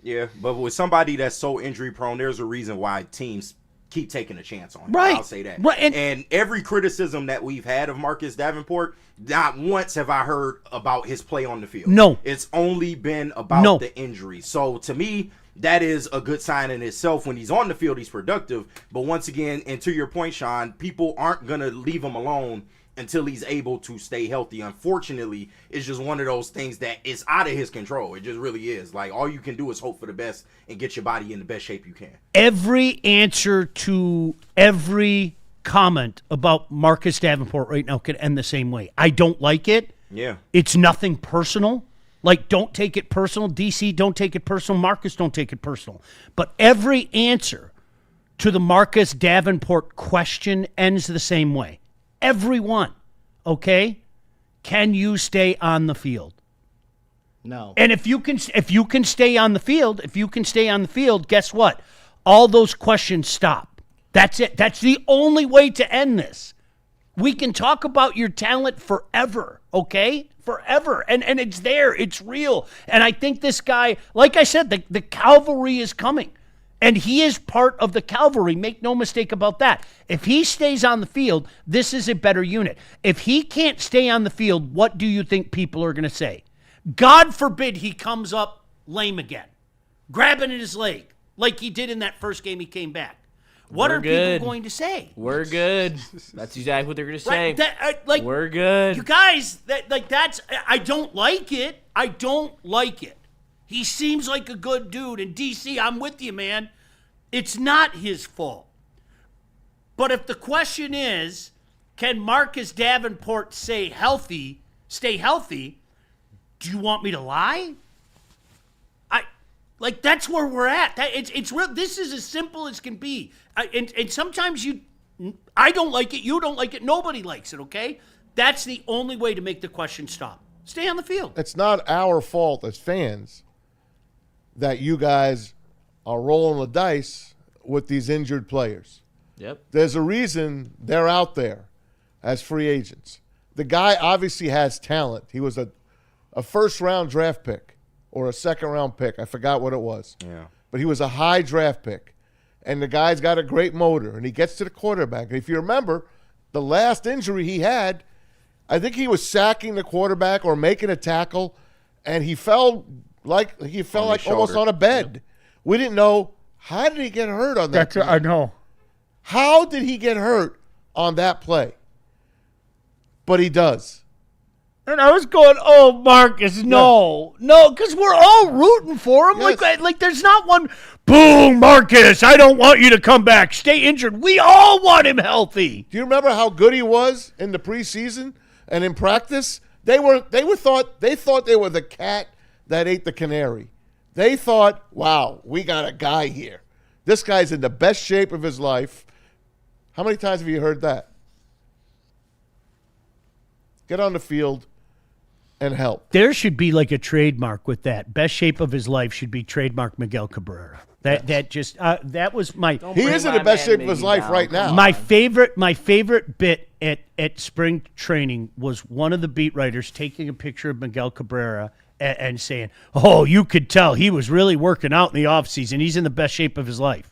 Yeah, but with somebody that's so injury prone, there's a reason why teams keep taking a chance on him. Right. I'll say that. Right. And every criticism that we've had of Marcus Davenport, not once have I heard about his play on the field. No. It's only been about the injury. So to me, that is a good sign in itself. When he's on the field, he's productive. But once again, and to your point, Sean, people aren't going to leave him alone until he's able to stay healthy. Unfortunately, it's just one of those things that is out of his control. It just really is. Like, all you can do is hope for the best and get your body in the best shape you can. Every answer to every comment about Marcus Davenport right now could end the same way. I don't like it. Yeah. It's nothing personal. Like, don't take it personal. DC, don't take it personal. Marcus, don't take it personal. But every answer to the Marcus Davenport question ends the same way. Everyone, okay? Can you stay on the field? No. And if you can stay on the field, guess what? All those questions stop. That's it. That's the only way to end this. We can talk about your talent forever, okay? Forever. And it's there. It's real. And I think this guy, like I said, the cavalry is coming. And he is part of the cavalry. Make no mistake about that. If he stays on the field, this is a better unit. If he can't stay on the field, what do you think people are going to say? God forbid he comes up lame again, grabbing at his leg like he did in that first game he came back. What are people going to say? We're good. That's exactly what they're going to say. Right, we're good. You guys, that's. I don't like it. I don't like it. He seems like a good dude. And DC, I'm with you, man. It's not his fault. But if the question is, can Marcus Davenport stay healthy? Do you want me to lie? That's where we're at. It's real. This is as simple as can be. And sometimes I don't like it. You don't like it. Nobody likes it. Okay. That's the only way to make the question stop. Stay on the field. It's not our fault as fans that you guys are rolling the dice with these injured players. Yep. There's a reason they're out there as free agents. The guy obviously has talent. He was a first-round draft pick or a second-round pick. I forgot what it was. Yeah. But he was a high draft pick. And the guy's got a great motor, and he gets to the quarterback. And if you remember, the last injury he had, I think he was sacking the quarterback or making a tackle, and he fell like almost on a bed. Yep. We didn't know, how did he get hurt on that? I know. How did he get hurt on that play? But he does. And I was going, oh, Marcus, no, because we're all rooting for him. Yes. Like there's not one, boom, Marcus, I don't want you to come back. Stay injured. We all want him healthy. Do you remember how good he was in the preseason and in practice? They thought they were the cat that ate the canary. They thought, wow, we got a guy here. This guy's in the best shape of his life. How many times have you heard that? Get on the field and help. There should be like a trademark with that. Best shape of his life should be trademark Miguel Cabrera. That was my. He is in the best shape of his life right now. My favorite bit at spring training was one of the beat writers taking a picture of Miguel Cabrera and saying, "Oh, you could tell he was really working out in the offseason. He's in the best shape of his life."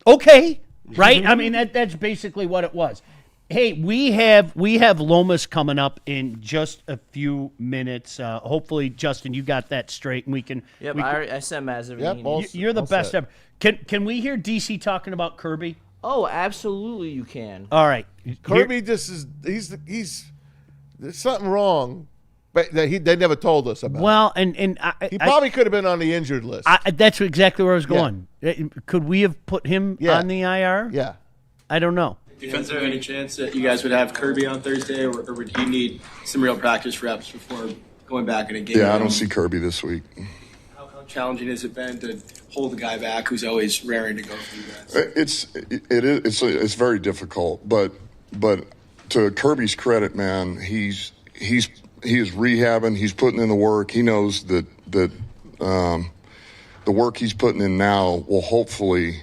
Okay, right? I mean that's basically what it was. Hey, we have Lomas coming up in just a few minutes. Hopefully, Justin, you got that straight, and we can. Yep, I sent Maz everything. Yep, you're the best ever. Can we hear DC talking about Kirby? Oh, absolutely, you can. All right, Kirby just is. He's there's something wrong, but they never told us about. Well, and he probably could have been on the injured list. That's exactly where I was going. Could we have put him on the IR? Yeah, I don't know. Is there any chance that you guys would have Kirby on Thursday, or would you need some real practice reps before going back in a game? Yeah, I don't see Kirby this week. How challenging has it been to hold the guy back who's always raring to go for you guys? It's very difficult, but to Kirby's credit, man, he is rehabbing. He's putting in the work. He knows that the work he's putting in now will hopefully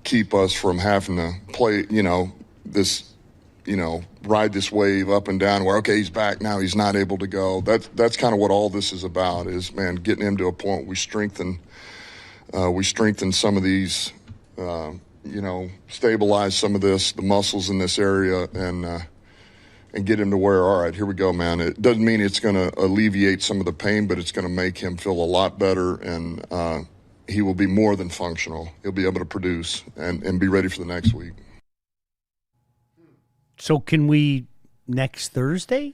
keep us from having to play, ride this wave up and down where, okay, he's back now, he's not able to go. That's kind of what all this is about is, man, getting him to a point we strengthen some of these, stabilize some of the muscles in this area and get him to where, all right, here we go, man. It doesn't mean it's going to alleviate some of the pain, but it's going to make him feel a lot better, and he will be more than functional. He'll be able to produce and be ready for the next week. So can we next Thursday?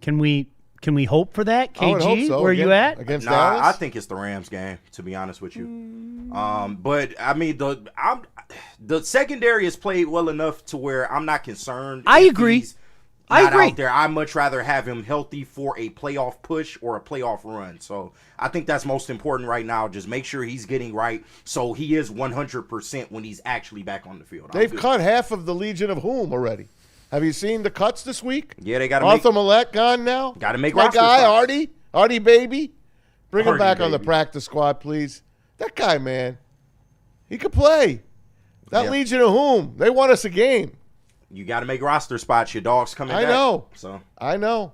Can we hope for that? KG, I would hope so. Where you at? Against Dallas? I think it's the Rams game, to be honest with you. But I mean, the secondary has played well enough to where I'm not concerned. I agree. Out there, I'd much rather have him healthy for a playoff push or a playoff run. So I think that's most important right now. Just make sure he's getting right, so he is 100% when he's actually back on the field. They've cut half of the Legion of Whom already. Have you seen the cuts this week? Yeah, they got to Arthur Millette gone now. Got to make my roster guy spots. Artie baby. Bring him back on the baby. practice squad, please. That guy, man, he could play. That Legion of Whom, they won us a game. You got to make roster spots. Your dog's coming back. I know. So I know.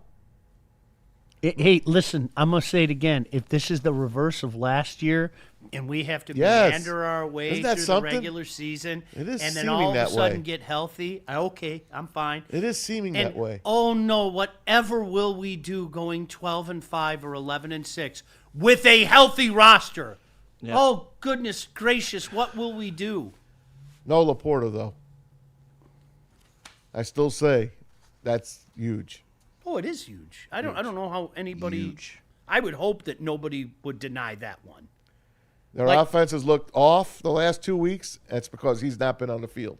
Hey, listen, I'm going to say it again. If this is the reverse of last year and we have to meander our way through the regular season it is and then seeming all of a that sudden way. get healthy, okay, I'm fine. It is seeming that way. Oh, no, whatever will we do going 12-5 or 11-6 with a healthy roster? Yeah. Oh, goodness gracious, what will we do? No Laporta, though. I still say that's huge. Oh, it is huge. I don't know how anybody. Huge. I would hope that nobody would deny that one. Their offense has looked off the last 2 weeks. That's because he's not been on the field.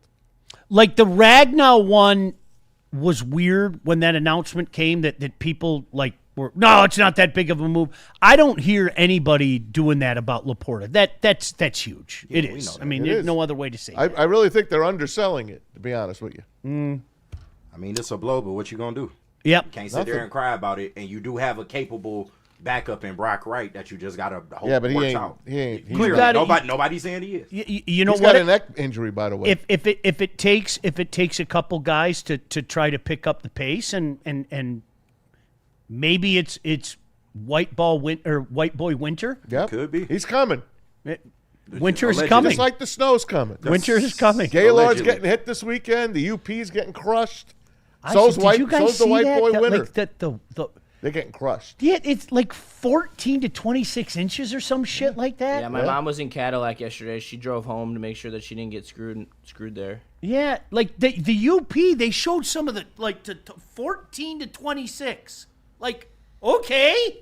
Like the Ragnow one was weird when that announcement came that people were, no, it's not that big of a move. I don't hear anybody doing that about Laporta. That's huge. Yeah, it is. I mean, there's no other way to say it. I really think they're underselling it, to be honest with you. I mean, it's a blow, but what you going to do? Yep. You can't sit there and cry about it, and you do have a capable backup in Brock Wright that you just got to hope but works out. He ain't. Clearly, nobody's saying he is. You know He's what? got a neck injury, by the way. If it takes a couple guys to try to pick up the pace and maybe it's white boy winter. Yeah, could be. He's coming. Winter is coming. Just like the snow's coming. Winter is coming. Gaylord's getting hit this weekend. The UP's getting crushed. So's the white boy winter. They're getting crushed. Yeah, it's like 14 to 26 inches or some shit like that. Yeah, my mom was in Cadillac yesterday. She drove home to make sure that she didn't get screwed there. Yeah, like the UP, they showed some of the, like, to 14 to 26. Like, okay.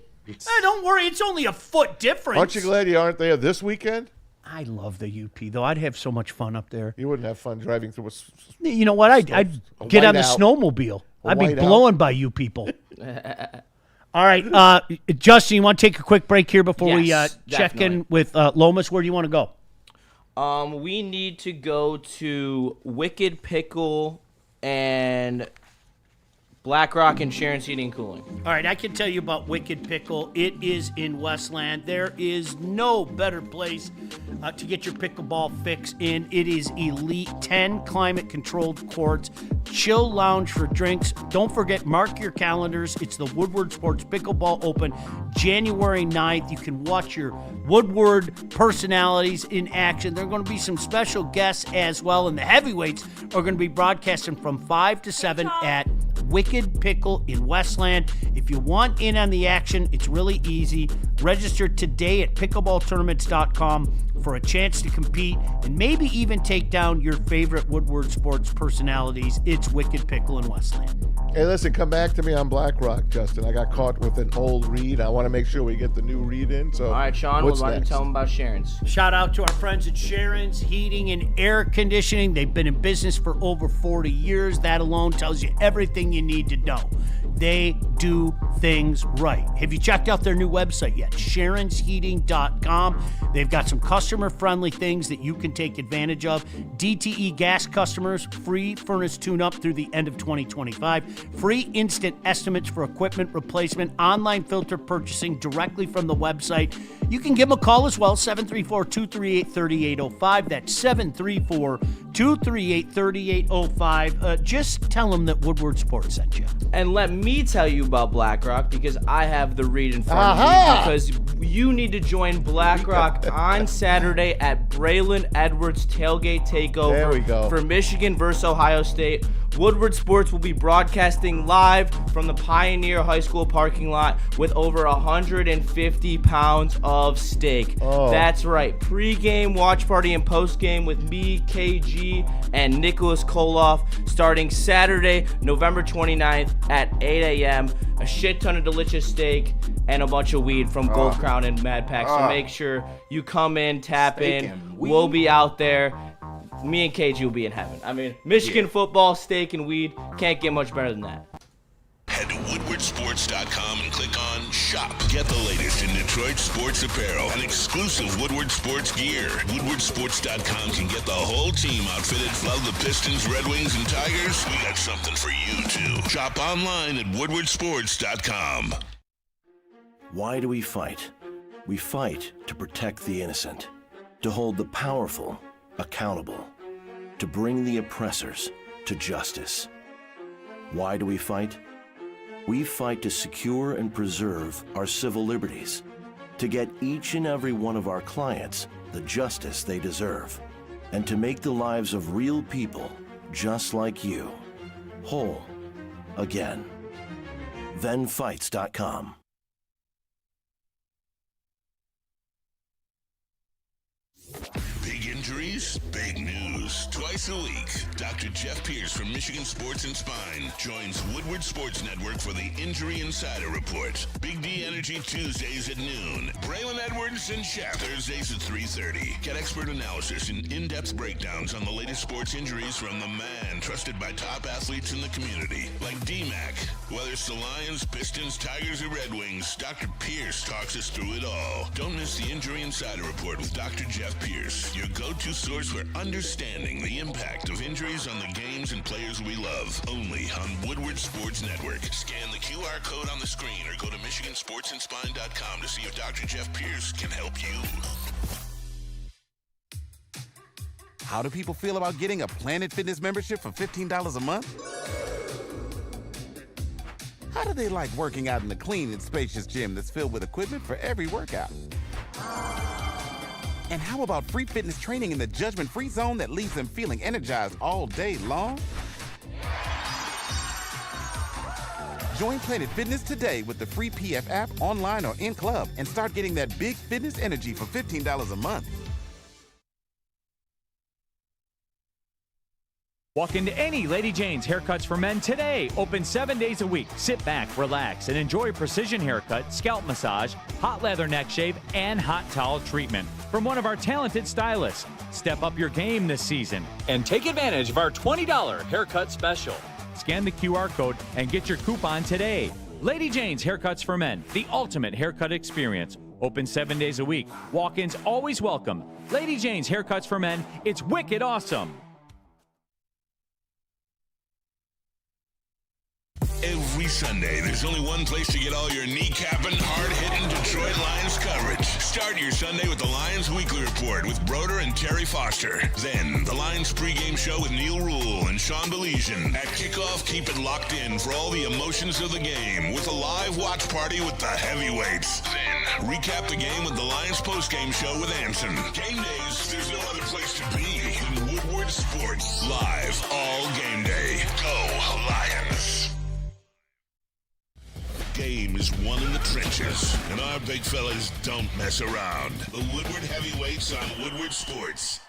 Don't worry, it's only a foot difference. Aren't you glad you aren't there this weekend? I love the UP, though. I'd have so much fun up there. You wouldn't have fun driving through You know what? I'd get on the snowmobile. I'd be blowing by you people. All right, Justin, you want to take a quick break here before we check in with Lomas? Where do you want to go? We need to go to Wicked Pickle and Black Rock and Sharon's Heating and Cooling. All right, I can tell you about Wicked Pickle. It is in Westland. There is no better place to get your pickleball fix in. It is elite, 10 climate-controlled courts, chill lounge for drinks. Don't forget, mark your calendars. It's the Woodward Sports Pickleball Open, January 9th. You can watch your Woodward personalities in action. There are going to be some special guests as well, and the heavyweights are going to be broadcasting from 5 to 7 at Wicked Pickle in Westland. If you want in on the action, it's really easy. Register today at pickleballtournaments.com for a chance to compete and maybe even take down your favorite Woodward Sports personalities. It's Wicked Pickle in Westland. Hey, listen, come back to me on Black Rock, Justin. I got caught with an old read. I want to make sure we get the new read in. So, all right, Sean, why don't you tell them about Sharon's? Shout out to our friends at Sharon's Heating and Air Conditioning. They've been in business for over 40 years. That alone tells you everything you need to know. They do things right. Have you checked out their new website yet? SharonsHeating.com. They've got some customer-friendly things that you can take advantage of. DTE gas customers, free furnace tune-up through the end of 2025. Free instant estimates for equipment replacement. Online filter purchasing directly from the website. You can give them a call as well, 734-238-3805. That's 734-238-3805. Just tell them that Woodward Sports sent you. And let me tell you about BlackRock because I have the read in front of me because you need to join BlackRock on Saturday at Braylon Edwards Tailgate Takeover There we go. for Michigan versus Ohio State. Woodward Sports will be broadcasting live from the Pioneer High School parking lot with over 150 pounds of steak. Oh. That's right. Pre-game, watch party, and post-game with me, KG, and Nicholas Koloff starting Saturday, November 29th at 8 a.m. A shit ton of delicious steak and a bunch of weed from Gold Crown and Mad Pack. So make sure you come in, tap Steak in. and weed. We'll be out there. Me and KG will be in heaven. I mean, Michigan football, steak, and weed. Can't get much better than that. Head to woodwardsports.com and click on Shop. Get the latest in Detroit sports apparel and exclusive Woodward Sports gear. Woodwardsports.com can get the whole team outfitted. Love the Pistons, Red Wings, and Tigers? We got something for you, too. Shop online at woodwardsports.com. Why do we fight? We fight to protect the innocent, to hold the powerful accountable, to bring the oppressors to justice. Why do we fight? We fight to secure and preserve our civil liberties, to get each and every one of our clients the justice they deserve, and to make the lives of real people just like you whole again. ThenFights.com. Big injuries, big news. Twice a week, Dr. Jeff Pierce from Michigan Sports and Spine joins Woodward Sports Network for the Injury Insider Report. Big D Energy Tuesdays at noon. Braylon Edwards and Shaq Thursdays at 3:30. Get expert analysis and in-depth breakdowns on the latest sports injuries from the man trusted by top athletes in the community, like D-Mac. Whether it's the Lions, Pistons, Tigers, or Red Wings, Dr. Pierce talks us through it all. Don't miss the Injury Insider Report with Dr. Jeff Pierce, your go-to source for understanding the impact of injuries on the games and players we love. Only on Woodward Sports Network. Scan the QR code on the screen or go to MichiganSportsandSpine.com to see if Dr. Jeff Pierce can help you. How do people feel about getting a Planet Fitness membership for $15 a month? How do they like working out in a clean and spacious gym that's filled with equipment for every workout? And how about free fitness training in the judgment-free zone that leaves them feeling energized all day long? Join Planet Fitness today with the free PF app online or in club and start getting that big fitness energy for $15 a month. Walk into any Lady Jane's Haircuts for Men today. Open 7 days a week. Sit back, relax, and enjoy precision haircut, scalp massage, hot leather neck shave, and hot towel treatment from one of our talented stylists. Step up your game this season and take advantage of our $20 haircut special. Scan the QR code and get your coupon today. Lady Jane's Haircuts for Men, the ultimate haircut experience. Open 7 days a week. Walk-ins always welcome. Lady Jane's Haircuts for Men, it's wicked awesome. Every Sunday, there's only one place to get all your kneecapping, hard-hitting Detroit Lions coverage. Start your Sunday with the Lions Weekly Report with Broder and Terry Foster. Then, the Lions pregame show with Neil Rule and Sean Baligian. At kickoff, keep it locked in for all the emotions of the game with a live watch party with the heavyweights. Then, recap the game with the Lions postgame show with Anson. Game days, there's no other place to be than Woodward Sports. Live all game day. Go Lions. Game is won in the trenches, and our big fellas don't mess around. The Woodward Heavyweights on Woodward Sports.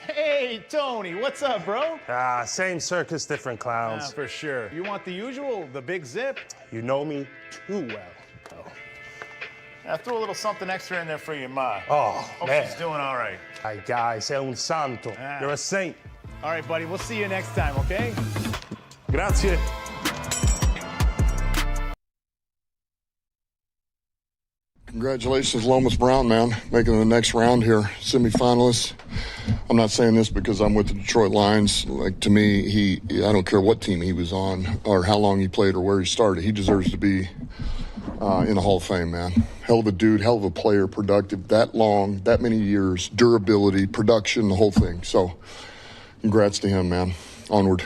Hey, Tony, what's up, bro? Same circus, different clowns. For sure. You want the usual, the big zip? You know me too well. I threw a little something extra in there for your ma. Oh, Hope man. she's doing all right. Ay, guy, sei un santo. You're a saint. All right, buddy, we'll see you next time, okay? Grazie. Congratulations, Lomas Brown, man, making the next round here, semifinalists. I'm not saying this because I'm with the Detroit Lions. Like, to me, I don't care what team he was on or how long he played or where he started. He deserves to be in the Hall of Fame, man. Hell of a dude, hell of a player, productive, that long, that many years, durability, production, the whole thing. So, congrats to him, man. Onward.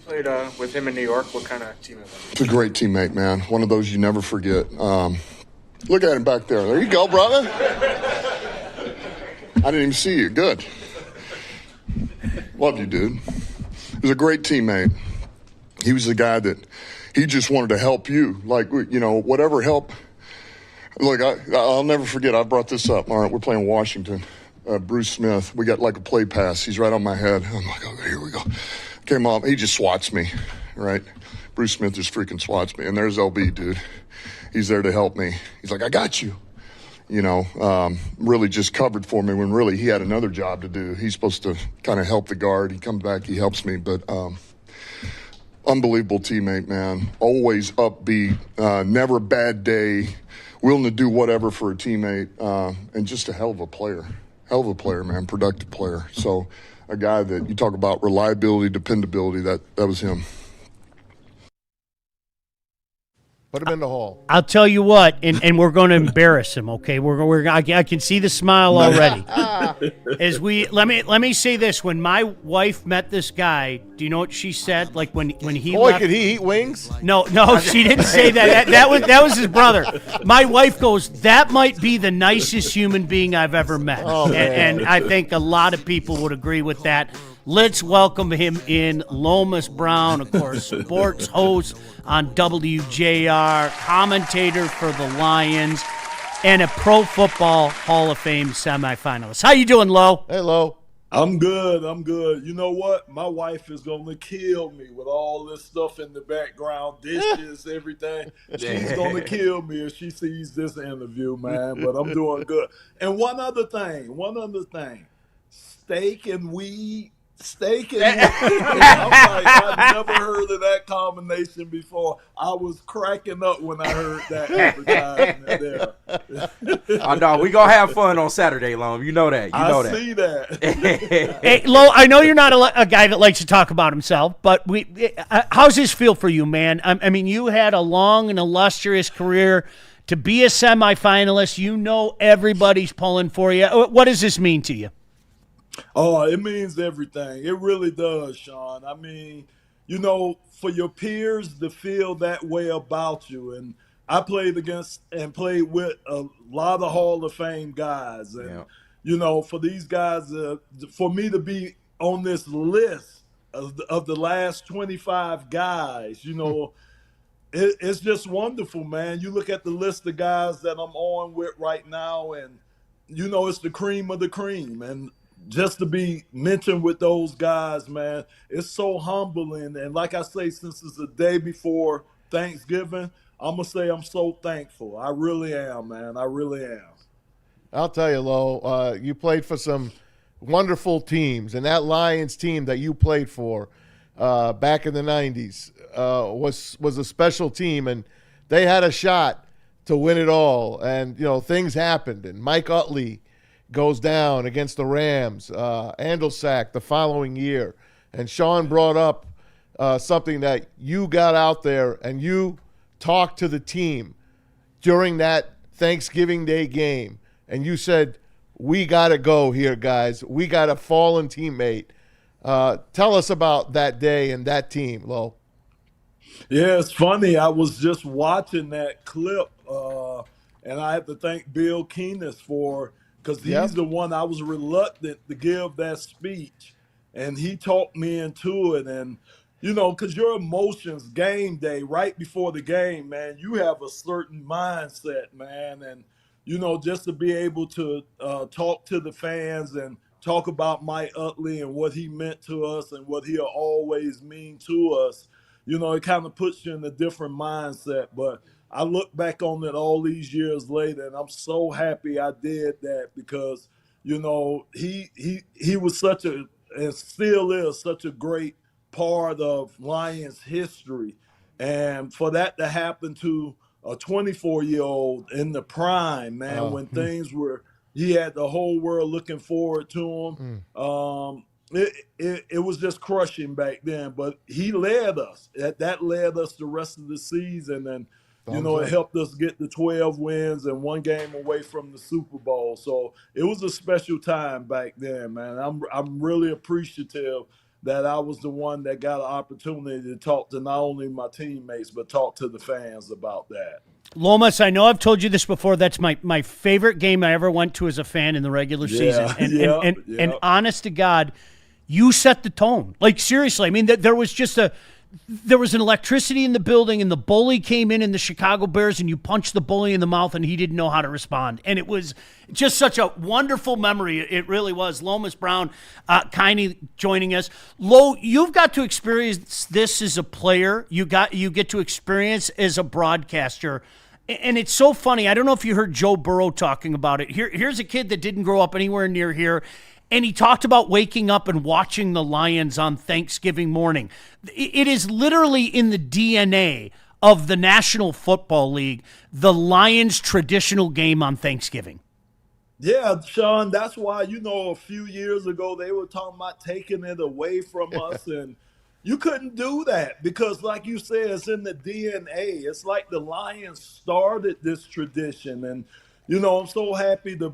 Played with him in New York. What kind of teammate was he? It's a great teammate, man. One of those you never forget. Look at him back there. There you go, brother. I didn't even see you. Good. Love you, dude. He was a great teammate. He was the guy that he just wanted to help you. Like, you know, whatever help. Look, I'll never forget. I brought this up. All right, we're playing Washington. Bruce Smith. We got like a play pass. He's right on my head. I'm like, okay, here we go. Came up. He just swats me, right? Bruce Smith just freaking swats me. And there's LB, dude. He's there to help me. He's like, I got you. You know, really just covered for me when really he had another job to do. He's supposed to kind of help the guard. He comes back, he helps me. But unbelievable teammate, man. Always upbeat, never a bad day, willing to do whatever for a teammate, and just a hell of a player. Hell of a player, man, productive player. So a guy that you talk about reliability, dependability, that was him. Put him in the hall. I'll tell you what, and we're going to embarrass him. Okay, I can see the smile already. As let me say this: when my wife met this guy, do you know what she said? Like when he Boy, left, could he eat wings? No, she didn't say that. That was his brother. My wife goes, that might be the nicest human being I've ever met, and I think a lot of people would agree with that. Let's welcome him in, Lomas Brown, of course, sports host on WJR, commentator for the Lions, and a Pro Football Hall of Fame semifinalist. How you doing, Lo? Hey, Lo. I'm good. You know what? My wife is going to kill me with all this stuff in the background, dishes, everything. She's going to kill me if she sees this interview, man, but I'm doing good. And one other thing, steak and weed. I'm like, I've never heard of that combination before. I was cracking up when I heard that advertisement there. Oh, no, we going to have fun on Saturday, Lom. You know that. I see that. Hey, Lo, I know you're not a guy that likes to talk about himself, but how's this feel for you, man? I mean, you had a long and illustrious career. To be a semifinalist, you know everybody's pulling for you. What does this mean to you? Oh, it means everything. It really does, Sean. I mean, you know, for your peers to feel that way about you, and I played against and played with a lot of Hall of Fame guys. And, for these guys, for me to be on this list of the last 25 guys, it's just wonderful, man. You look at the list of guys that I'm on with right now, and, it's the cream of the cream. And just to be mentioned with those guys, man, it's so humbling. And like I say, since it's the day before Thanksgiving, I'm going to say I'm so thankful. I really am, man. I really am. I'll tell you, Lo, you played for some wonderful teams, and that Lions team that you played for back in the 90s was a special team, and they had a shot to win it all. And, things happened, and Mike Utley goes down against the Rams, Andelsack the following year. And Sean brought up something that you got out there and you talked to the team during that Thanksgiving Day game. And you said, we got to go here, guys. We got a fallen teammate. Tell us about that day and that team, Lo. Yeah, it's funny. I was just watching that clip, and I have to thank Bill Keenest because he's the one I was reluctant to give that speech, and he talked me into it. And, because your emotions game day, right before the game, man, you have a certain mindset, man. And, just to be able to talk to the fans and talk about Mike Utley and what he meant to us and what he'll always mean to us, it kind of puts you in a different mindset. But I look back on it all these years later, and I'm so happy I did that because, he was such a, and still is such a great part of Lions history. And for that to happen to a 24-year-old in the prime, man, when things were, he had the whole world looking forward to him. It was just crushing back then, but he led us. That led us the rest of the season, and it helped us get the 12 wins and one game away from the Super Bowl. So it was a special time back then, man. I'm really appreciative that I was the one that got an opportunity to talk to not only my teammates but talk to the fans about that. Lomas, I know I've told you this before. That's my favorite game I ever went to as a fan in the regular season. And honest to God, you set the tone. Like, seriously, I mean, there was an electricity in the building, and the bully came in the Chicago Bears, and you punched the bully in the mouth, and he didn't know how to respond. And it was just such a wonderful memory. It really was. Lomas Brown kindly joining us. Lo, you've got to experience this as a player. You get to experience as a broadcaster. And it's so funny. I don't know if you heard Joe Burrow talking about it. Here's a kid that didn't grow up anywhere near here, and he talked about waking up and watching the Lions on Thanksgiving morning. It is literally in the DNA of the National Football League, the Lions' traditional game on Thanksgiving. Yeah, Sean, that's why, a few years ago they were talking about taking it away from us, and you couldn't do that because, like you said, it's in the DNA. It's like the Lions started this tradition, and I'm so happy the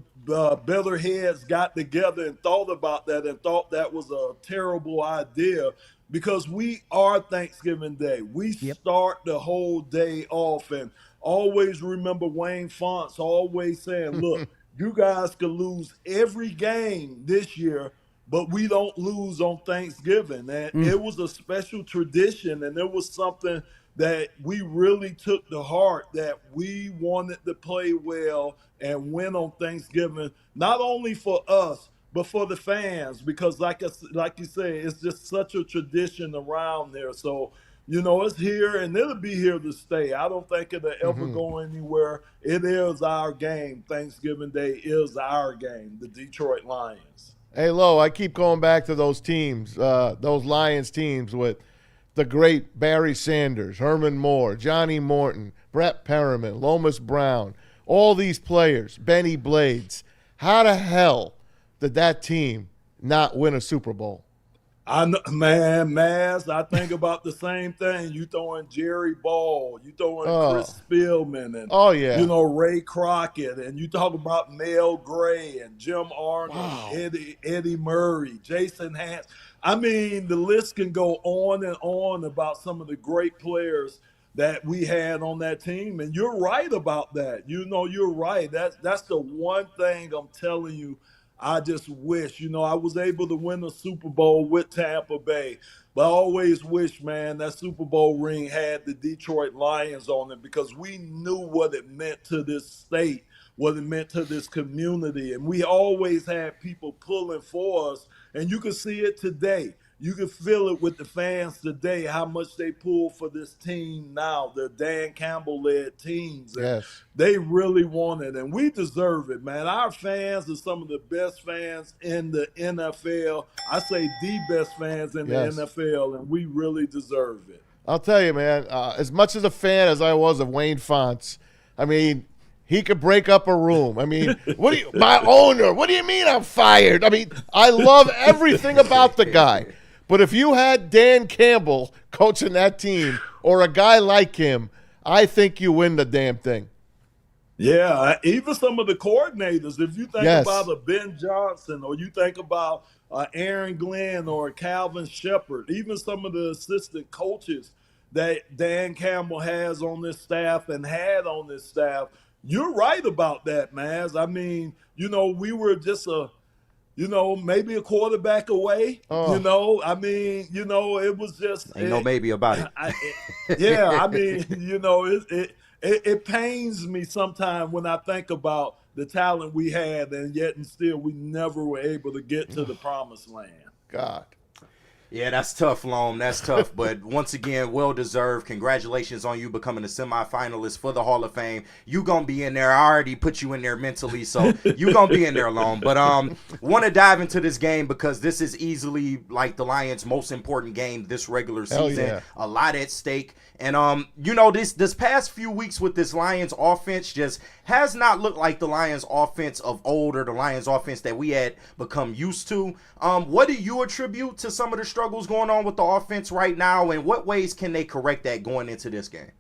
better heads got together and thought about that and thought that was a terrible idea because we are Thanksgiving Day. We start the whole day off, and always remember Wayne Fonts always saying, look, you guys could lose every game this year, but we don't lose on Thanksgiving. And it was a special tradition, and it was something that we really took to heart, that we wanted to play well and win on Thanksgiving, not only for us, but for the fans, because like you say, it's just such a tradition around there. So, it's here and it'll be here to stay. I don't think it'll ever go anywhere. It is our game. Thanksgiving Day is our game, the Detroit Lions. Hey, Lo, I keep going back to those teams, those Lions teams with the great Barry Sanders, Herman Moore, Johnny Morton, Brett Perriman, Lomas Brown, all these players, Benny Blades. How the hell did that team not win a Super Bowl? Maz, I think about the same thing. You throwing Jerry Ball, you throwing Chris Spielman, and Ray Crockett, and you talk about Mel Gray and Jim Arnold, Eddie Murray, Jason Hans. I mean, the list can go on and on about some of the great players that we had on that team. And you're right about that. You're right. That's the one thing I'm telling you. I just wish, I was able to win the Super Bowl with Tampa Bay. But I always wish, man, that Super Bowl ring had the Detroit Lions on it, because we knew what it meant to this state, what it meant to this community. And we always had people pulling for us. And you can see it today. You can feel it with the fans today, how much they pull for this team now, the Dan Campbell-led teams. And Yes. they really want it, and we deserve it, man. Our fans are some of the best fans in the NFL. I say the best fans in Yes. the NFL, and we really deserve it. I'll tell you, man, as much as a fan as I was of Wayne Fonts, I mean, he could break up a room. I mean, my owner, what do you mean I'm fired? I mean, I love everything about the guy. But if you had Dan Campbell coaching that team or a guy like him, I think you win the damn thing. Yeah, even some of the coordinators, if you think Yes. about a Ben Johnson, or you think about Aaron Glenn or Calvin Shepard, even some of the assistant coaches that Dan Campbell has on this staff and had on this staff, you're right about that, Maz. I mean, we were just maybe a quarterback away. Oh. I mean, it was just Ain't no maybe about it. I mean, it pains me sometimes when I think about the talent we had, and yet and still we never were able to get to the promised land. God. Yeah, that's tough, Loam. That's tough. But once again, well-deserved. Congratulations on you becoming a semifinalist for the Hall of Fame. You going to be in there. I already put you in there mentally, so you going to be in there, Loam. But want to dive into this game because this is easily like the Lions' most important game this regular season. Yeah. A lot at stake. And, this past few weeks with this Lions offense just has not looked like the Lions offense of old or the Lions offense that we had become used to. What do you attribute to some of the struggles going on with the offense right now, and what ways can they correct that going into this game?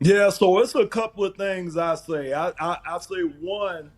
Yeah, so it's a couple of things I say. I say one,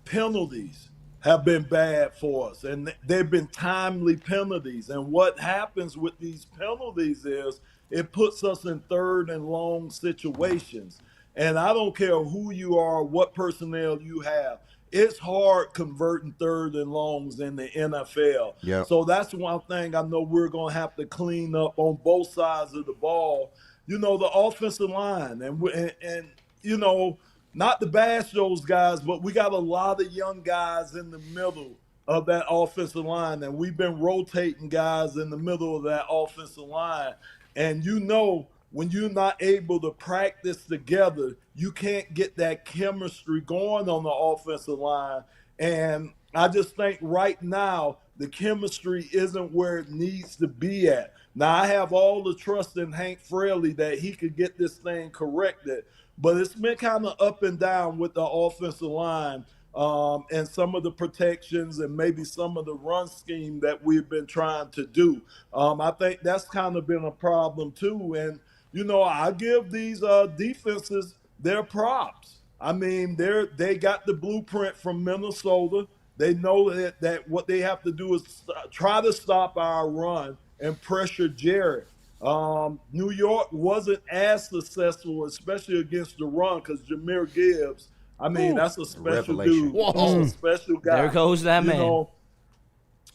penalties have been bad for us, and they've been timely penalties. And what happens with these penalties is it puts us in third and long situations. And I don't care who you are, what personnel you have. It's hard converting third and longs in the NFL. Yep. So that's one thing I know we're going to have to clean up on both sides of the ball. The offensive line. And not to bash those guys, but we got a lot of young guys in the middle of that offensive line. And we've been rotating guys in the middle of that offensive line. And when you're not able to practice together, you can't get that chemistry going on the offensive line. And I just think right now the chemistry isn't where it needs to be at. Now, I have all the trust in Hank Fraley that he could get this thing corrected, but it's been kind of up and down with the offensive line and some of the protections and maybe some of the run scheme that we've been trying to do. I think that's kind of been a problem too. And I give these defenses their props. I mean, they got the blueprint from Minnesota. They know that what they have to do is try to stop our run and pressure Jarrett. New York wasn't as successful, especially against the run, because Jahmyr Gibbs, that's a special dude. That's a special guy. There goes that man.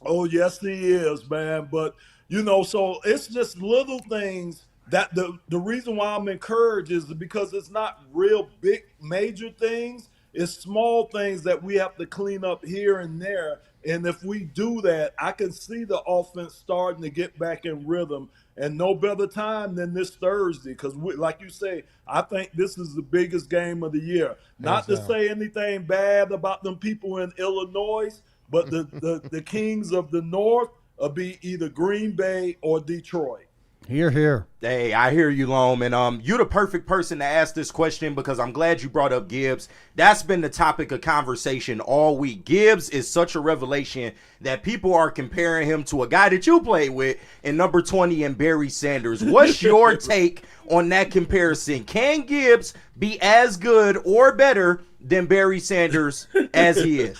Oh, yes, he is, man. But, so it's just little things that the reason why I'm encouraged is because it's not real big, major things. It's small things that we have to clean up here and there. And if we do that, I can see the offense starting to get back in rhythm. And no better time than this Thursday because, like you say, I think this is the biggest game of the year. Not to say anything bad about them people in Illinois, but the Kings of the North will be either Green Bay or Detroit. Hear, hear. Hey, I hear you, Loam, and you're the perfect person to ask this question because I'm glad you brought up Gibbs. That's been the topic of conversation all week. Gibbs is such a revelation that people are comparing him to a guy that you played with in number 20 and Barry Sanders. What's your take on that comparison? Can Gibbs be as good or better than Barry Sanders as he is?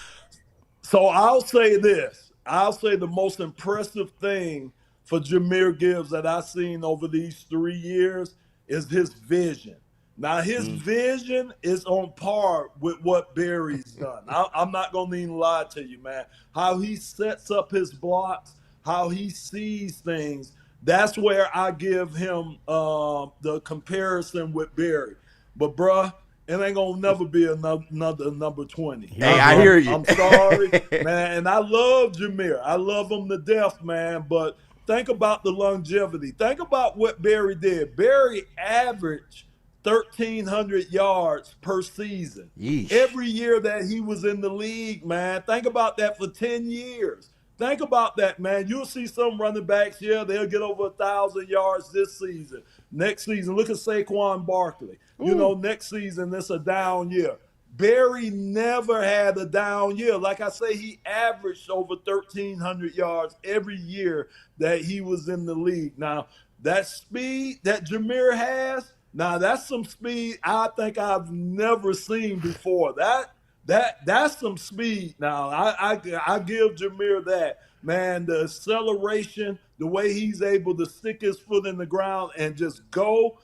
So I'll say this. I'll say the most impressive thing for Jahmyr Gibbs that I've seen over these 3 years is his vision. Now, his vision is on par with what Barry's done. I'm not going to even lie to you, man. How he sets up his blocks, how he sees things, that's where I give him the comparison with Barry. But, bruh, it ain't going to never be another number 20. Hey, I hear you. I'm sorry, man. And I love Jameer. I love him to death, man. But think about the longevity. Think about what Barry did. Barry averaged 1,300 yards per season. Yeesh. Every year that he was in the league, man. Think about that for 10 years. Think about that, man. You'll see some running backs, they'll get over 1,000 yards this season. Next season, look at Saquon Barkley. Next season, it's a down year. Barry never had a down year. Like I say, he averaged over 1,300 yards every year that he was in the league. Now, that speed that Jameer has, now that's some speed I think I've never seen before. That's some speed. Now I give Jameer that, man. The acceleration, the way he's able to stick his foot in the ground and just go.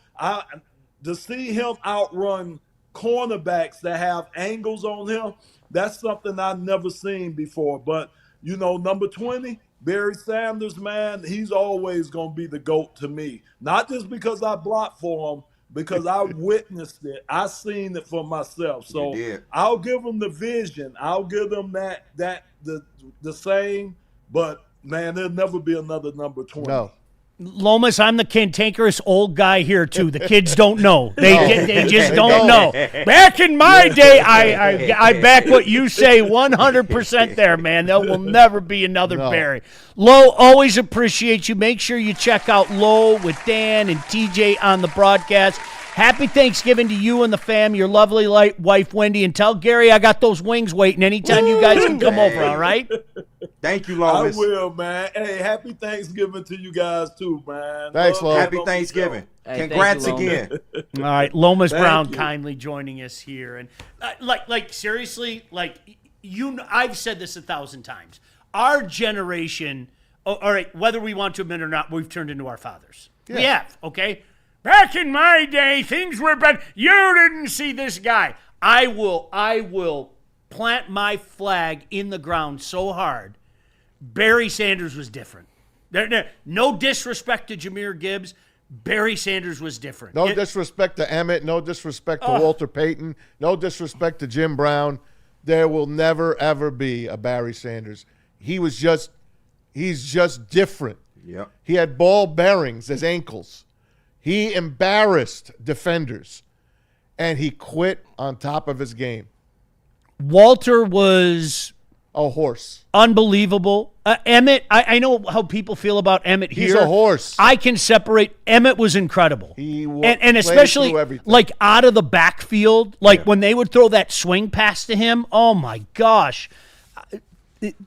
To see him outrun cornerbacks that have angles on him, that's something I've never seen before. But number 20. Barry Sanders, man, he's always going to be the GOAT to me. Not just because I blocked for him, because I witnessed it. I seen it for myself. So I'll give him the vision. I'll give him the same. But, man, there'll never be another number 20. No. Lomas, I'm the cantankerous old guy here, too. The kids don't know. They just don't know. Back in my day, I back what you say 100% there, man. There will never be another Barry. Lo, always appreciate you. Make sure you check out Lo with Dan and TJ on the broadcast. Happy Thanksgiving to you and the fam, your lovely wife, Wendy. And tell Gary I got those wings waiting anytime you guys can come over, all right? Thank you, Lomas. I will, man. Hey, happy Thanksgiving to you guys, too, man. Thanks, Lomas. Happy Thanksgiving. Hey, congrats thank you, again. All right, Lomas Brown you. kindly joining us here. And seriously, I've said this 1,000 times. Our generation, all right, whether we want to admit it or not, we've turned into our fathers. Yeah. We have, okay? Back in my day, things were bad. You didn't see this guy. I will plant my flag in the ground so hard. Barry Sanders was different. No disrespect to Jahmyr Gibbs. Barry Sanders was different. No disrespect to Emmett. No disrespect to Walter Payton. No disrespect to Jim Brown. There will never, ever be a Barry Sanders. He's just different. Yep. He had ball bearings as ankles. He embarrassed defenders, and he quit on top of his game. Walter was a horse. Unbelievable. Emmett, I know how people feel about Emmett here. He's a horse. I can separate. Emmett was incredible. And especially out of the backfield, when they would throw that swing pass to him, oh my gosh.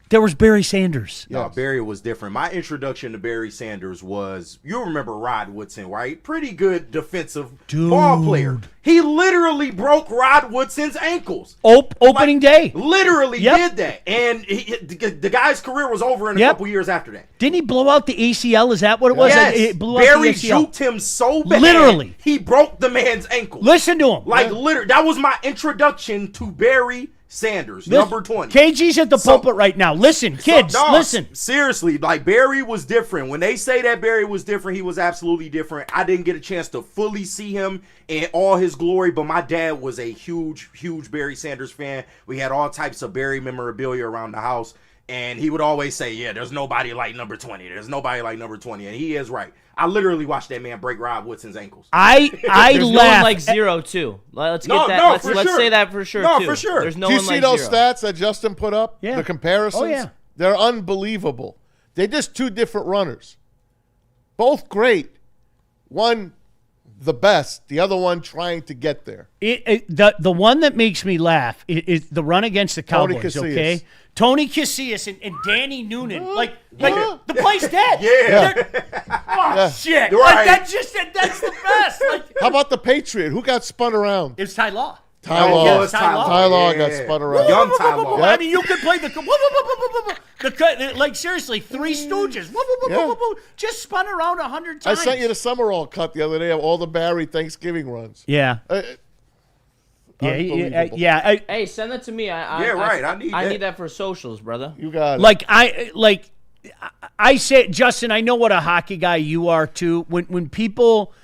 There was Barry Sanders. No, Barry was different. My introduction to Barry Sanders was, you remember Rod Woodson, right? Pretty good defensive ball player. He literally broke Rod Woodson's ankles. Opening day. Literally did that. And the guy's career was over in a couple years after that. Didn't he blow out the ACL? Is that what it was? Yes. It blew Barry out the ACL. juked him so bad. Literally. He broke the man's ankle. Listen to him. Literally. That was my introduction to Barry Sanders, number 20. KG's at the pulpit right now. Listen, kids, listen. Seriously, Barry was different. When they say that Barry was different, he was absolutely different. I didn't get a chance to fully see him in all his glory, but my dad was a huge, huge Barry Sanders fan. We had all types of Barry memorabilia around the house, and he would always say, yeah, there's nobody like number 20. There's nobody like number 20, and he is right. I literally watched that man break Rod Woodson's ankles. I There's no one like zero, too. Let's get that. Let's say that for sure, too. For sure. There's no Do you one see like those zero. stats that Justin put up? Yeah. The comparisons? Oh, yeah. They're unbelievable. They're just two different runners. Both great. One the best, the other one trying to get there. The one that makes me laugh is the run against the Cowboys, okay? Tony Casillas and Danny Noonan. The play's dead. Shit. Right. That's the best. How about the Patriot? Who got spun around? It's Ty Law. Ty Law got spun around. Young Ty Law. I mean, you could play the Like, seriously, Three Stooges. Woo, woo, woo, woo, woo, woo. Just spun around 100 I times. sent you the Summerall cut the other day of all the Barry Thanksgiving runs. Yeah. Unbelievable. Yeah. Hey, send that to me. I need that for socials, brother. You got it. I say, Justin, I know what a hockey guy you are too. When people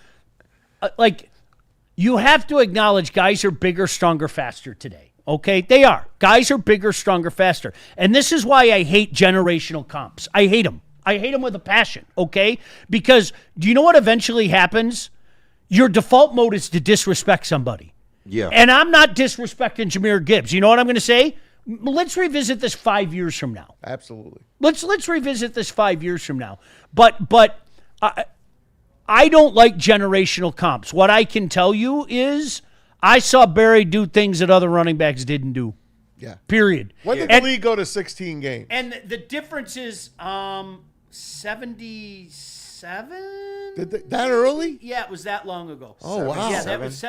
you have to acknowledge guys are bigger, stronger, faster today. Okay, they are. Guys are bigger, stronger, faster, and this is why I hate generational comps. I hate them. I hate them with a passion. Okay, because do you know what eventually happens? Your default mode is to disrespect somebody. Yeah. And I'm not disrespecting Jahmyr Gibbs. You know what I'm going to say? Let's revisit this 5 years from now. Absolutely. Let's revisit this 5 years from now. But I don't like generational comps. What I can tell you is I saw Barry do things that other running backs didn't do. Yeah. Period. When did the league go to 16 games? And the difference is 77. That early? Yeah, it was that long ago. Oh, wow. Yeah, that was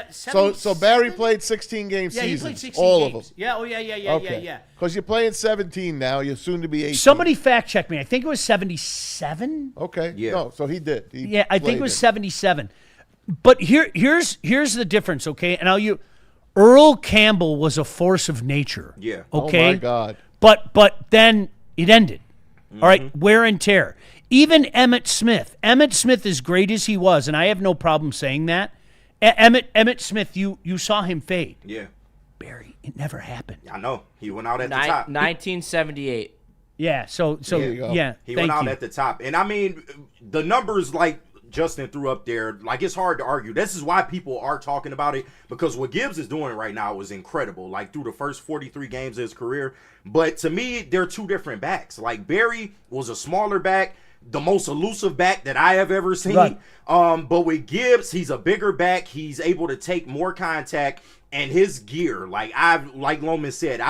So Barry played 16 game Yeah, seasons. he played 16 all games. of them. Yeah, oh yeah. Yeah. Because you're playing 17 now. You're soon to be 18. Somebody fact check me. I think it was 77. Okay. Yeah. No, so he did. He I think played it was it. But here's the difference, okay? And Earl Campbell was a force of nature. Yeah. Okay. Oh, my God. But then it ended. Mm-hmm. All right, wear and tear. Even Emmitt Smith. Emmitt Smith, as great as he was, and I have no problem saying that. Emmitt Smith, you saw him fade. Yeah. Barry, it never happened. I know. He went out at the top. 1978. Yeah. So yeah. He thank went out you. at the top. And I mean, the numbers like Justin threw up there, like it's hard to argue. This is why people are talking about it, because what Gibbs is doing right now is incredible. Like through the first 43 games of his career. But to me, they're two different backs. Like Barry was a smaller back, the most elusive back that I have ever seen. Right. But with Gibbs, he's a bigger back. He's able to take more contact, and his gear, like Lomas said,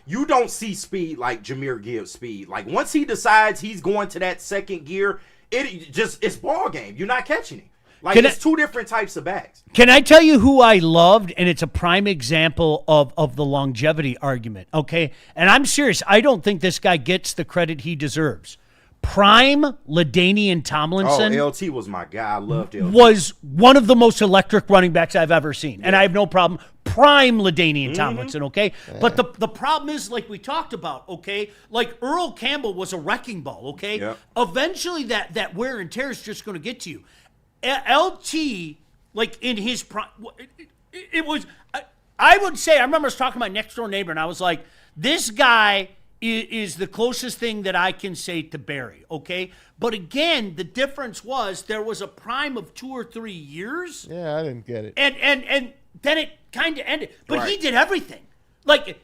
you don't see speed like Jahmyr Gibbs speed. Like once he decides he's going to that second gear, it's ball game. You're not catching him. Like it's two different types of backs. Can I tell you who I loved? And it's a prime example of the longevity argument, okay? And I'm serious. I don't think this guy gets the credit he deserves. Prime LaDainian Tomlinson. Oh, LT was my guy. I loved LT. Was one of the most electric running backs I've ever seen. Yeah. And I have no problem. Prime LaDainian Tomlinson, okay? Yeah. But the problem is, like we talked about, okay? Like Earl Campbell was a wrecking ball, okay? Yep. Eventually that wear and tear is just going to get to you. LT, like in his prime, it was, I would say, I remember I was talking to my next door neighbor and I was like, this guy is the closest thing that I can say to Barry, okay? But again, the difference was there was a prime of 2 or 3 years. Yeah, I didn't get it. And then it kind of ended. But he Right. did everything. Like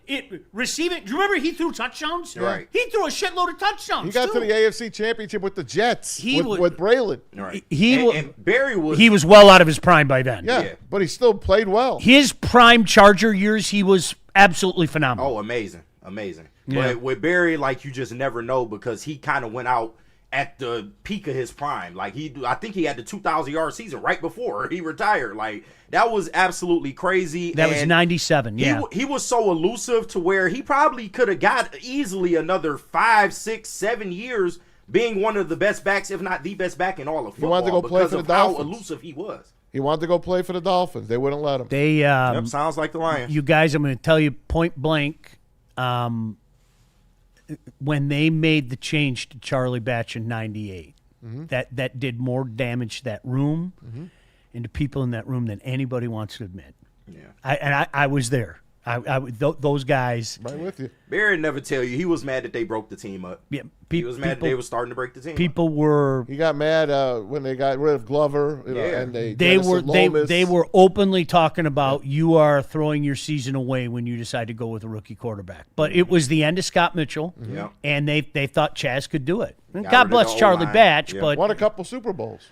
receiving. Do you remember he threw touchdowns? Right. He threw a shitload of touchdowns. He got too. to the AFC Championship with the Jets was- with Braylon. Right. And Barry was. He was well out of his prime by then. Yeah, but he still played well. His prime Charger years, he was absolutely phenomenal. Oh, amazing. Yeah. But with Barry, like you just never know, because he kind of went out at the peak of his prime. Like I think he had the 2,000-yard season right before he retired. Like that was absolutely crazy. That was 97. Yeah. He was so elusive to where he probably could have got easily another 5, 6, 7 years being one of the best backs, if not the best back in all of football. He wanted to go play because for the of how Dolphins. elusive he was. He wanted to go play for the Dolphins. They wouldn't let him. They sounds like the Lions. You guys, I'm going to tell you point blank. When they made the change to Charlie Batch in '98, that did more damage to that room and to people in that room than anybody wants to admit. Yeah, I was there. Those guys. Right with you. Barry never tell you he was mad that they broke the team up. Yeah, he was mad that they were starting to break the team. People were. He got mad when they got rid of Glover. You know, and they were openly talking about you are throwing your season away when you decide to go with a rookie quarterback. But it was the end of Scott Mitchell, and they thought Chaz could do it. And God bless Charlie Batch, but won a couple Super Bowls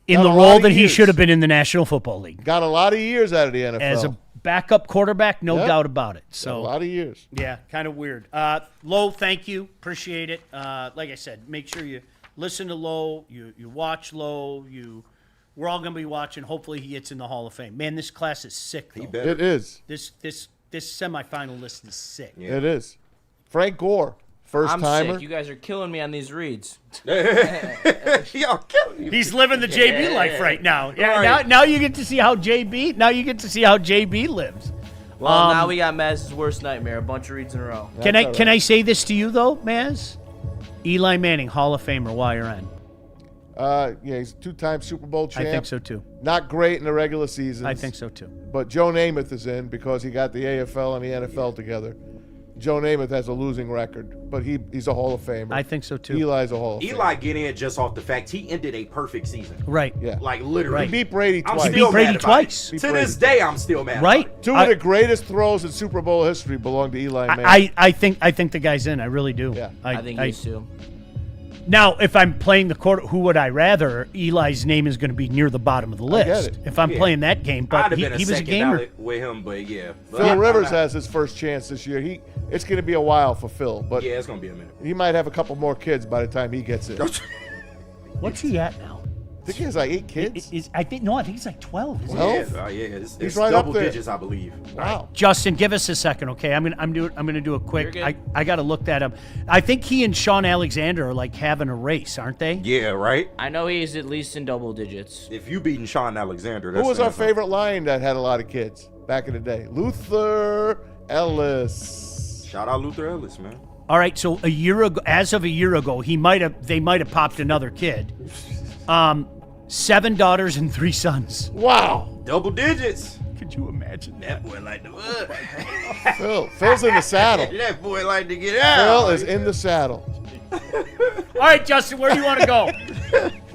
in the role that he should have been in the National Football League. Got a lot of years out of the NFL as a backup quarterback, no doubt about it. So a lot of years. Yeah, kind of weird. Lo, thank you, appreciate it. Like I said, make sure you listen to Lo, you watch Lo, we're all gonna be watching. Hopefully, he gets in the Hall of Fame. Man, this class is sick. Though. It is. This semifinal list is sick. Yeah. It is. Frank Gore First I'm timer. sick. You guys are killing me on these reads. Y'all killing you. He's living the JB life right now. Yeah, Right. now you get to see how JB. Now you get to see how JB lives. Well, now we got Maz's worst nightmare. A bunch of reads in a row. Can I say this to you though, Maz? Eli Manning, Hall of Famer, while you're on. Yeah, he's a 2-time Super Bowl champ. I think so too. Not great in the regular season. I think so too. But Joe Namath is in because he got the AFL and the NFL together. Joe Namath has a losing record, but he's a Hall of Famer. I think so too. Eli's a Hall of Famer. Eli get in just off the fact he ended a perfect season. Right. Yeah. Like literally. He beat Brady twice. I'm still beat Brady mad about twice. it. To this day, I'm still mad. Right. About it. Two of the greatest throws in Super Bowl history belong to Eli Manning. I think the guy's in. I really do. Yeah. I think he is too. Now, if I'm playing the quarter, who would I rather? Eli's name is going to be near the bottom of the list. get it. If I'm playing that game, I'd but have he been a was a second gamer. ballot with him, but yeah. But Phil I'm Rivers not- has his first chance this year. It's going to be a while for Phil, but Yeah, it's gonna be a minute. he might have a couple more kids by the time he gets it. I What's he at now? think he has like 8 kids. I think he's like 12. Isn't he? 12? Yeah, it's He's right double up there. digits, I believe. Wow. Justin, give us a second, okay? I'm gonna do a quick. You're good. I got to look that up. I think he and Sean Alexander are like having a race, aren't they? Yeah, right. I know he's at least in double digits. If you beating Sean Alexander, that's Who was our saying something. favorite Lion that had a lot of kids back in the day? Luther Ellis. Shout out Luther Ellis, man. All right, so as of a year ago, they might have popped another kid. 7 daughters and 3 sons. Wow. Double digits. Could you imagine that? That boy like to. Phil's in the saddle. That boy like to get out. Phil is in the saddle. All right, Justin, where do you want to go?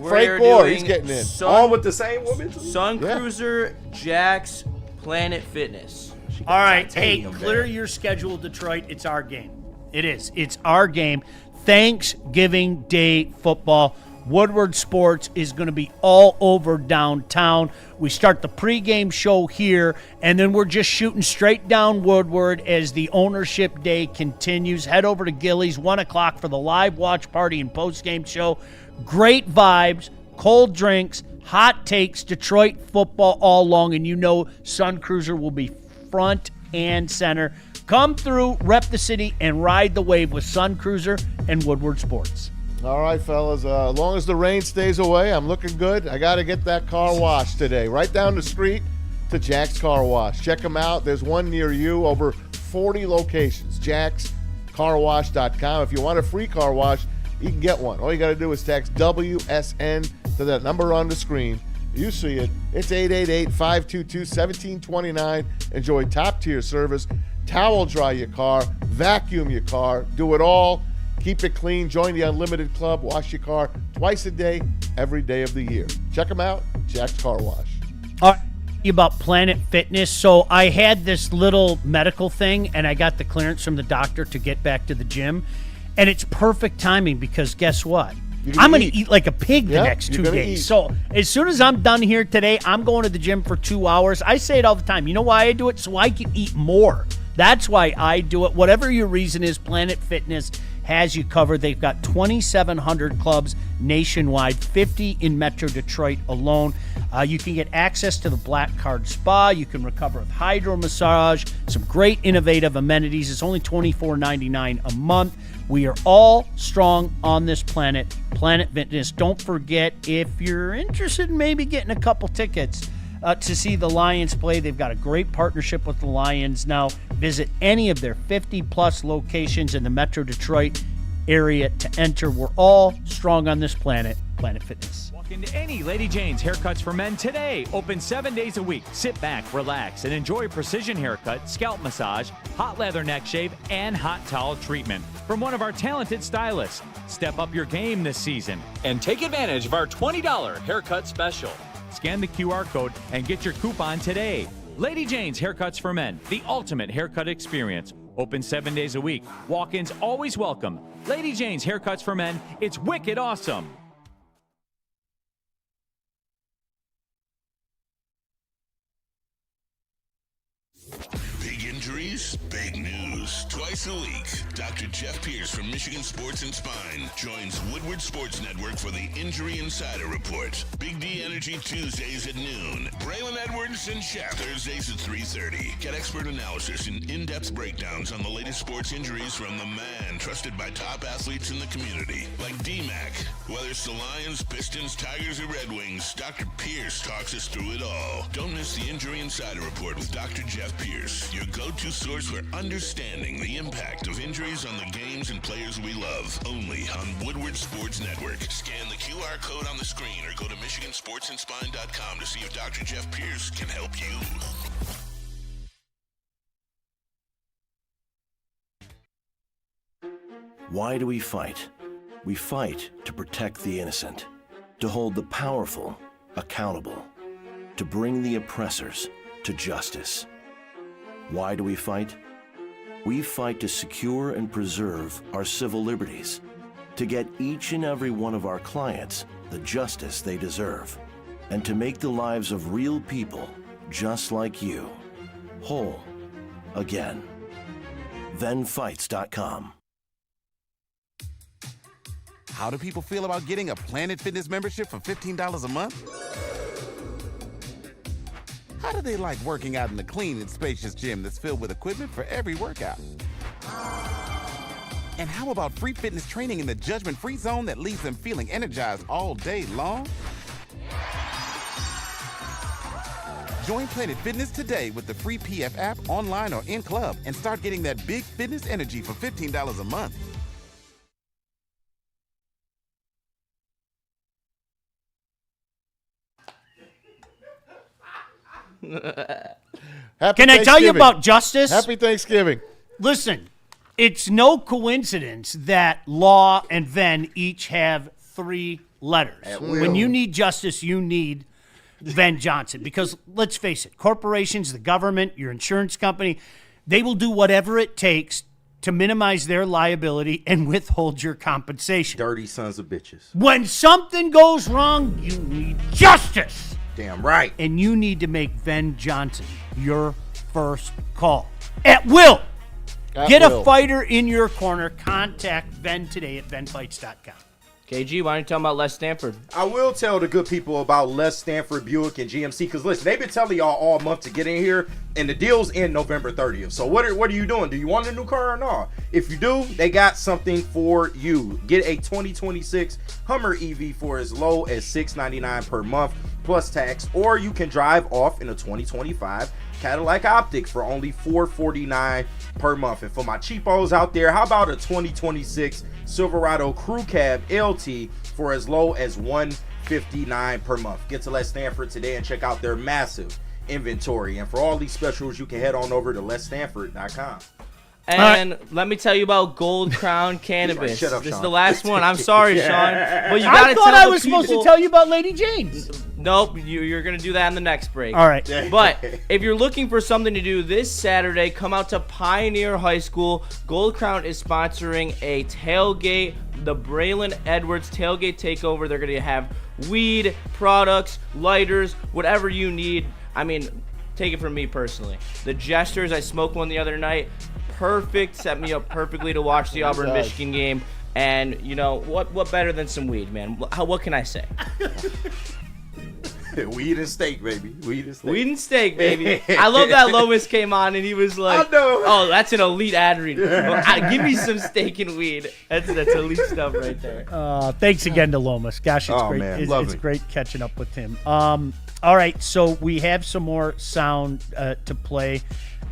Frank Gore, he's getting in. All with the same woman. Too? Sun Yeah. Cruiser, Jack's, Planet Fitness. All right, hey, titanium clear there. your schedule, Detroit. It's our game. It is. It's our game. Thanksgiving Day football. Woodward Sports is going to be all over downtown. We start the pregame show here, and then we're just shooting straight down Woodward as the ownership day continues. Head over to Gillies, 1 o'clock for the live watch party and postgame show. Great vibes, cold drinks, hot takes, Detroit football all along, and you know Sun Cruiser will be front and center. Come through, rep the city, and ride the wave with Sun Cruiser and Woodward Sports. All right, fellas. As long as the rain stays away, I'm looking good. I got to get that car washed today. Right down the street to Jack's Car Wash. Check them out. There's one near you. Over 40 locations. JacksCarWash.com. If you want a free car wash, you can get one. All you got to do is text WSN to that number on the screen. You see it. It's 888-522-1729. Enjoy top-tier service. Towel dry your car. Vacuum your car. Do it all. Keep it clean. Join the Unlimited Club. Wash your car twice a day, every day of the year. Check them out. Jack's Car Wash. All right, about Planet Fitness. So I had this little medical thing, and I got the clearance from the doctor to get back to the gym. And it's perfect timing because guess what? I'm going to eat like a pig the next 2 days. So as soon as I'm done here today, I'm going to the gym for 2 hours. I say it all the time. You know why I do it? So I can eat more. That's why I do it. Whatever your reason is, Planet Fitness has you covered. They've got 2,700 clubs nationwide, 50 in Metro Detroit alone. You can get access to the Black Card Spa. You can recover with hydro massage, some great innovative amenities. It's only $24.99 a month. We are all strong on this planet, Planet Fitness. Don't forget, if you're interested in maybe getting a couple tickets to see the Lions play, they've got a great partnership with the Lions now. Visit any of their 50-plus locations in the Metro Detroit area to enter. We're all strong on this planet, Planet Fitness. Walk into any Lady Jane's Haircuts for Men today. Open 7 days a week. Sit back, relax, and enjoy precision haircut, scalp massage, hot leather neck shave, and hot towel treatment from one of our talented stylists. Step up your game this season and take advantage of our $20 haircut special. Scan the QR code and get your coupon today. Lady Jane's Haircuts for Men, the ultimate haircut experience. Open 7 days a week. Walk-ins always welcome. Lady Jane's Haircuts for Men, it's wicked awesome. Big Injuries? Big news. Twice a week, Dr. Jeff Pierce from Michigan Sports and Spine joins Woodward Sports Network for the Injury Insider Report. Big D Energy Tuesdays at noon. Braylon Edwards and Shaq Thursdays at 3:30. Get expert analysis and in-depth breakdowns on the latest sports injuries from the man trusted by top athletes in the community, like D-Mac. Whether it's the Lions, Pistons, Tigers, or Red Wings, Dr. Pierce talks us through it all. Don't miss the Injury Insider Report with Dr. Jeff Pierce, your go-to source for understanding the impact of injuries on the games and players we love. Only on Woodward Sports Network. Scan the QR code on the screen or go to MichiganSportsandSpine.com to see if Dr. Jeff Pierce can help you. Why do we fight? We fight to protect the innocent, to hold the powerful accountable, to bring the oppressors to justice. Why do we fight? We fight to secure and preserve our civil liberties, to get each and every one of our clients the justice they deserve, and to make the lives of real people just like you whole again. ThenFights.com. How do people feel about getting a Planet Fitness membership for $15 a month? How do they like working out in the clean and spacious gym that's filled with equipment for every workout? And how about free fitness training in the judgment-free zone that leaves them feeling energized all day long? Join Planet Fitness today with the free PF app online or in club and start getting that big fitness energy for $15 a month. Can I tell you about justice? Happy Thanksgiving. Listen, it's no coincidence that law and Ven each have 3 letters. When you need justice, you need Ven Johnson. Because let's face it, corporations, the government, your insurance company, they will do whatever it takes to minimize their liability and withhold your compensation. Dirty sons of bitches. When something goes wrong, you need justice. Damn right. And you need to make Ven Johnson your first call. At will. Get a fighter in your corner. Contact Ven today at VenFights.com. KG, why don't you tell them about Les Stanford? I will tell the good people about Les Stanford Buick and GMC, because listen, they've been telling y'all all month to get in here, and the deal's in November 30th. So what are you doing? Do you want a new car or not? If you do, they got something for you. Get a 2026 Hummer EV for as low as $699 per month plus tax, or you can drive off in a 2025 Cadillac Optic for only $449 per month. And for my cheapos out there, how about a 2026 Silverado Crew Cab LT for as low as $159 per month? Get to Les Stanford today and check out their massive inventory. And for all these specials, you can head on over to LesStanford.com. And let me tell you about Gold Crown Cannabis. Shut up, this Sean. is the last one. I'm sorry, Sean. But you I gotta thought tell I the was supposed to people- tell you about Lady Jane's. Nope, you're going to do that in the next break. All right. But if you're looking for something to do this Saturday, come out to Pioneer High School. Gold Crown is sponsoring a tailgate, the Braylon Edwards tailgate takeover. They're going to have weed, products, lighters, whatever you need. I mean, take it from me personally. The Jesters, I smoked one the other night. Perfect, set me up perfectly to watch the Auburn-Michigan game. And, you know, what better than some weed, man? What can I say? Weed and steak, baby. Weed and steak. Weed and steak, baby. I love that Lomas came on and he was like, I know. "Oh, that's an elite ad read. Give me some steak and weed. That's elite stuff right there." Thanks again to Lomas. Gosh, it's great. Man, It's great catching up with him. All right, so we have some more sound to play.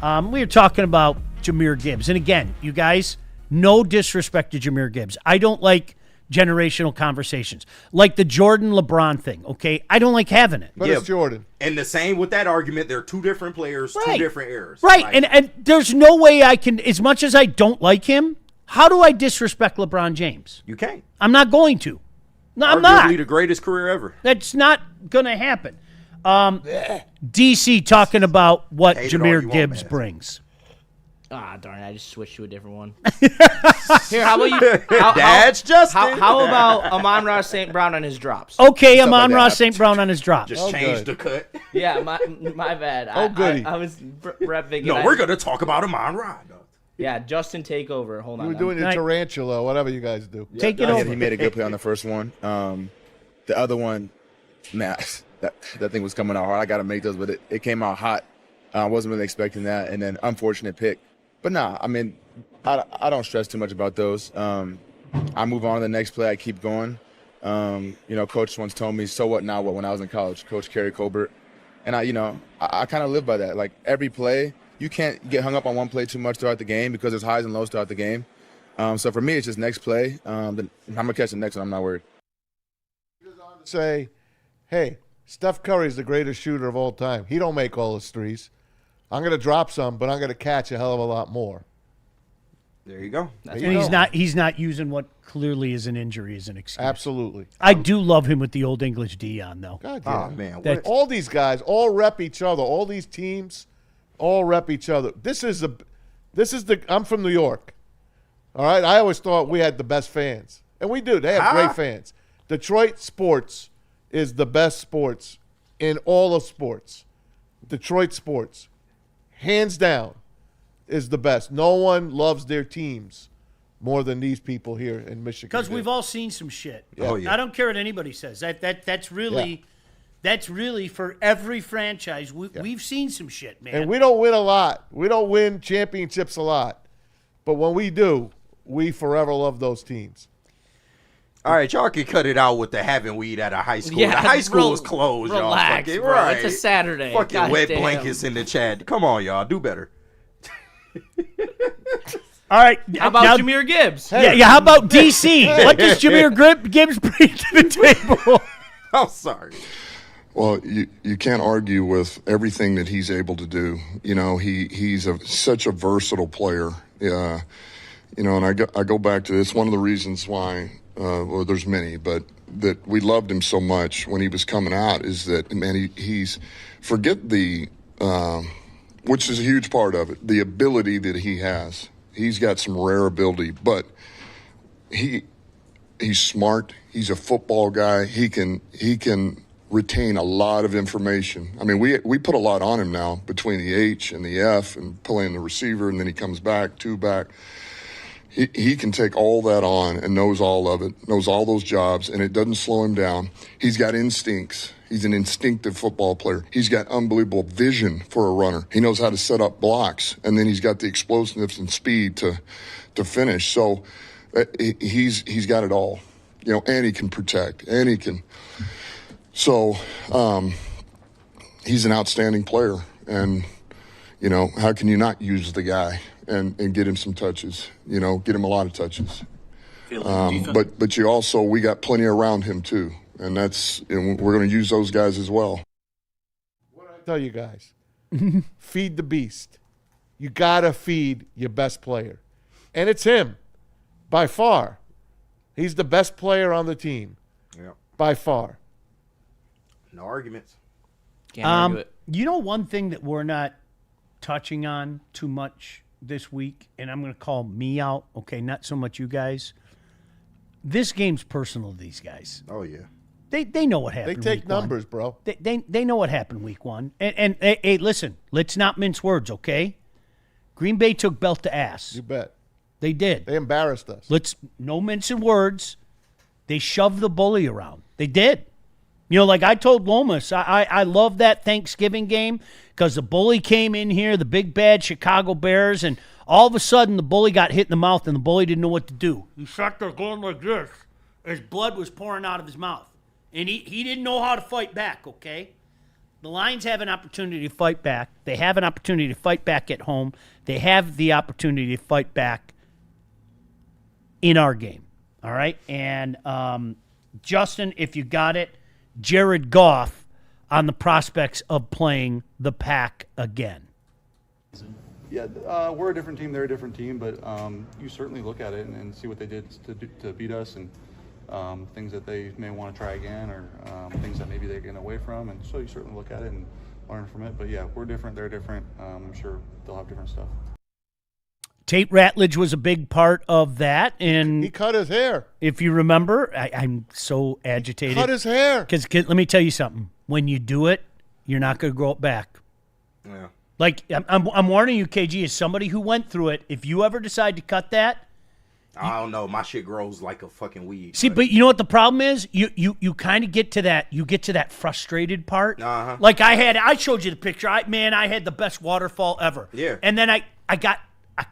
We were talking about Jahmyr Gibbs, and again, you guys, no disrespect to Jahmyr Gibbs. I don't like generational conversations, like the Jordan LeBron thing. Okay, I don't like having it. But it's Jordan. And the same with that argument, they're two different players, two different eras. Right, Like, and there's no way I can, as much as I don't like him, how do I disrespect LeBron James? You can't. I'm not going to. No, I'm Arguably not. the greatest career ever. That's not going to happen. DC talking about what Hate it all you Jahmyr want, Gibbs man. brings. Ah, darn it! I just switched to a different one. Here, how about you? That's Justin. How about Amon-Ra St. Brown on his drops? Okay, Amon-Ra St. Brown on his drops. Just change the cut. Yeah, my bad. Goody. I was repping. No, we're gonna talk about Amon-Ra. Yeah, Justin, take over. Hold on. You were doing your tarantula, whatever you guys do. Take it over. He made a good play on the first one. The other one, man, that thing was coming out hard. I got to make those, but it came out hot. I wasn't really expecting that, and then unfortunate pick. But nah, I mean, I don't stress too much about those. I move on to the next play. I keep going. Coach once told me, "So what? Now what?" When I was in college, Coach Kerry Colbert, and I kind of live by that. Like every play, you can't get hung up on one play too much throughout the game because there's highs and lows throughout the game. So for me, it's just next play. Then I'm gonna catch the next one. I'm not worried. Say, hey, Steph Curry's the greatest shooter of all time. He don't make all his threes. I'm going to drop some, but I'm going to catch a hell of a lot more. There you go. And he's not using what clearly is an injury as an excuse. Absolutely. I do love him with the old English D on, though. God Oh, damn. man. All these guys all rep each other. All these teams all rep each other. I'm from New York. All right? I always thought we had the best fans. And we do. They have great fans. Detroit sports is the best sports in all of sports. Detroit sports, hands down, is the best. No one loves their teams more than these people here in Michigan. Because we've all seen some shit. Yeah. Oh, yeah. I don't care what anybody says. That's really for every franchise. We've seen some shit, man. And we don't win a lot. We don't win championships a lot. But when we do, we forever love those teams. All right, y'all can cut it out with the having weed at a high school. Yeah, the high school is closed, y'all. Relax, Fucking, bro. right. It's a Saturday. Fucking God wet damn. blankets in the chat. Come on, y'all. Do better. All right. How about Jahmyr Gibbs? Yeah, how about DC? What does Jahmyr Gibbs bring to the table? I'm sorry. Well, you can't argue with everything that he's able to do. He's such a versatile player. And I go back to this. One of the reasons why, well, there's many, but that we loved him so much when he was coming out is that, man, he's forget the, which is a huge part of it, the ability that he has. He's got some rare ability, but he's smart. He's a football guy. He can retain a lot of information. I mean, we put a lot on him now between the H and the F and playing the receiver, and then he comes back, two back. He can take all that on and knows all of it, knows all those jobs, and it doesn't slow him down. He's got instincts. He's an instinctive football player. He's got unbelievable vision for a runner. He knows how to set up blocks, and then he's got the explosiveness and speed to finish. So he's got it all, and he can protect, and he can. So he's an outstanding player, and how can you not use the guy and get him some touches? Get him a lot of touches. But we got plenty around him too, and we're going to use those guys as well. What do I tell you guys? Feed the beast. You gotta feed your best player, and it's him, by far. He's the best player on the team, by far. No arguments. Can't argue it. One thing that we're not touching on too much this week, and I'm going to call me out, okay, not so much you guys. This game's personal to these guys. Oh, yeah. They know what happened. They take week numbers, one. bro. They know what happened week one. And hey, listen, let's not mince words, okay? Green Bay took belt to ass. You bet. They did. They embarrassed us. No mincing words. They shoved the bully around. They did. Like I told Lomas, I love that Thanksgiving game because the bully came in here, the big bad Chicago Bears, and all of a sudden the bully got hit in the mouth and the bully didn't know what to do. He sat there going like this. His blood was pouring out of his mouth. And he didn't know how to fight back, okay? The Lions have an opportunity to fight back. They have an opportunity to fight back at home. They have the opportunity to fight back in our game, all right? And Justin, if you got it, Jared Goff on the prospects of playing the Pack again. Yeah, we're a different team. They're a different team, but you certainly look at it and see what they did to beat us, and things that they may want to try again, or things that maybe they're getting away from. And so you certainly look at it and learn from it. But yeah, we're different. They're different. I'm sure they'll have different stuff. Tate Ratledge was a big part of that, and he cut his hair. If you remember, I'm so agitated. He cut his hair. Because let me tell you something. When you do it, you're not going to grow it back. Yeah. Like, I'm warning you, KG, as somebody who went through it, if you ever decide to cut that, I don't know. My shit grows like a fucking weed. see, but you know what the problem is? You kind of get to that frustrated part. Uh-huh. Like I showed you the picture. I had the best waterfall ever. Yeah. And then I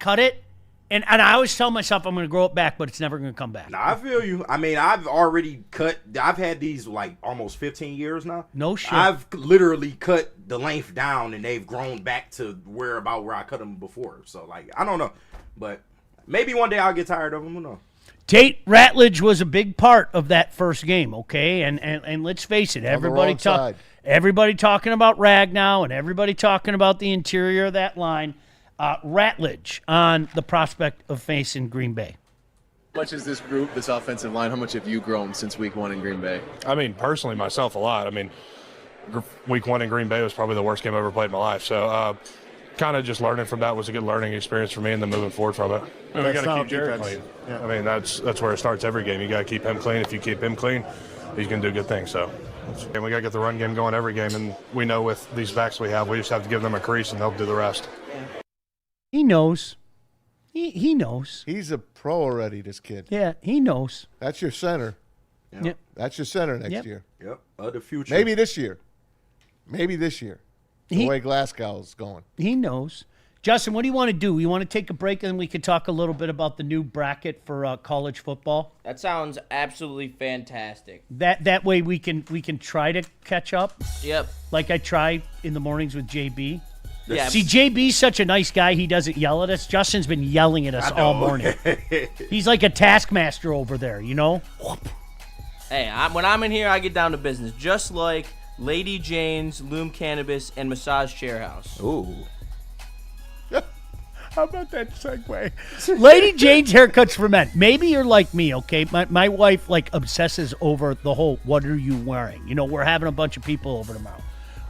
cut it, and I always tell myself I'm going to grow it back, but it's never going to come back. Nah, I feel you. I mean, I've already cut. I've had these like almost 15 years now. No shit. I've literally cut the length down, and they've grown back to where I cut them before. So like, I don't know, but maybe one day I'll get tired of them. Who knows? Tate Ratledge was a big part of that first game, okay? And let's face it, everybody talking about Rag now, and everybody talking about the interior of that line. Ratledge on the prospect of facing Green Bay. How much is this group, this offensive line, how much have you grown since week 1 in Green Bay? I mean, personally, myself, a lot. I mean, week 1 in Green Bay was probably the worst game I ever played in my life. So kind of just learning from that was a good learning experience for me, and then moving forward from it. And we got to keep Jared clean. Yeah. I mean, that's where it starts every game. You got to keep him clean. If you keep him clean, he's going to do good things. So, and we got to get the run game going every game, and we know with these backs we have, we just have to give them a crease, and they'll do the rest. He knows. He knows. He's a pro already, this kid. Yeah, he knows. That's your center. Yep. That's your center next year. Yep. The future. Maybe this year. The way Glasgow's going. He knows. Justin, what do you want to do? You want to take a break, and then we could talk a little bit about the new bracket for college football? That sounds absolutely fantastic. That way we can try to catch up. Yep. Like I try in the mornings with JB. Yeah. See, JB's such a nice guy. He doesn't yell at us. Justin's been yelling at us all morning. He's like a taskmaster over there, you know? Hey, when I'm in here, I get down to business. Just like Lady Jane's, Loom Cannabis, and Massage Chair House. Ooh. How about that segue? Lady Jane's Haircuts for Men. Maybe you're like me, okay? My wife, like, obsesses over the whole, what are you wearing? You know, we're having a bunch of people over tomorrow.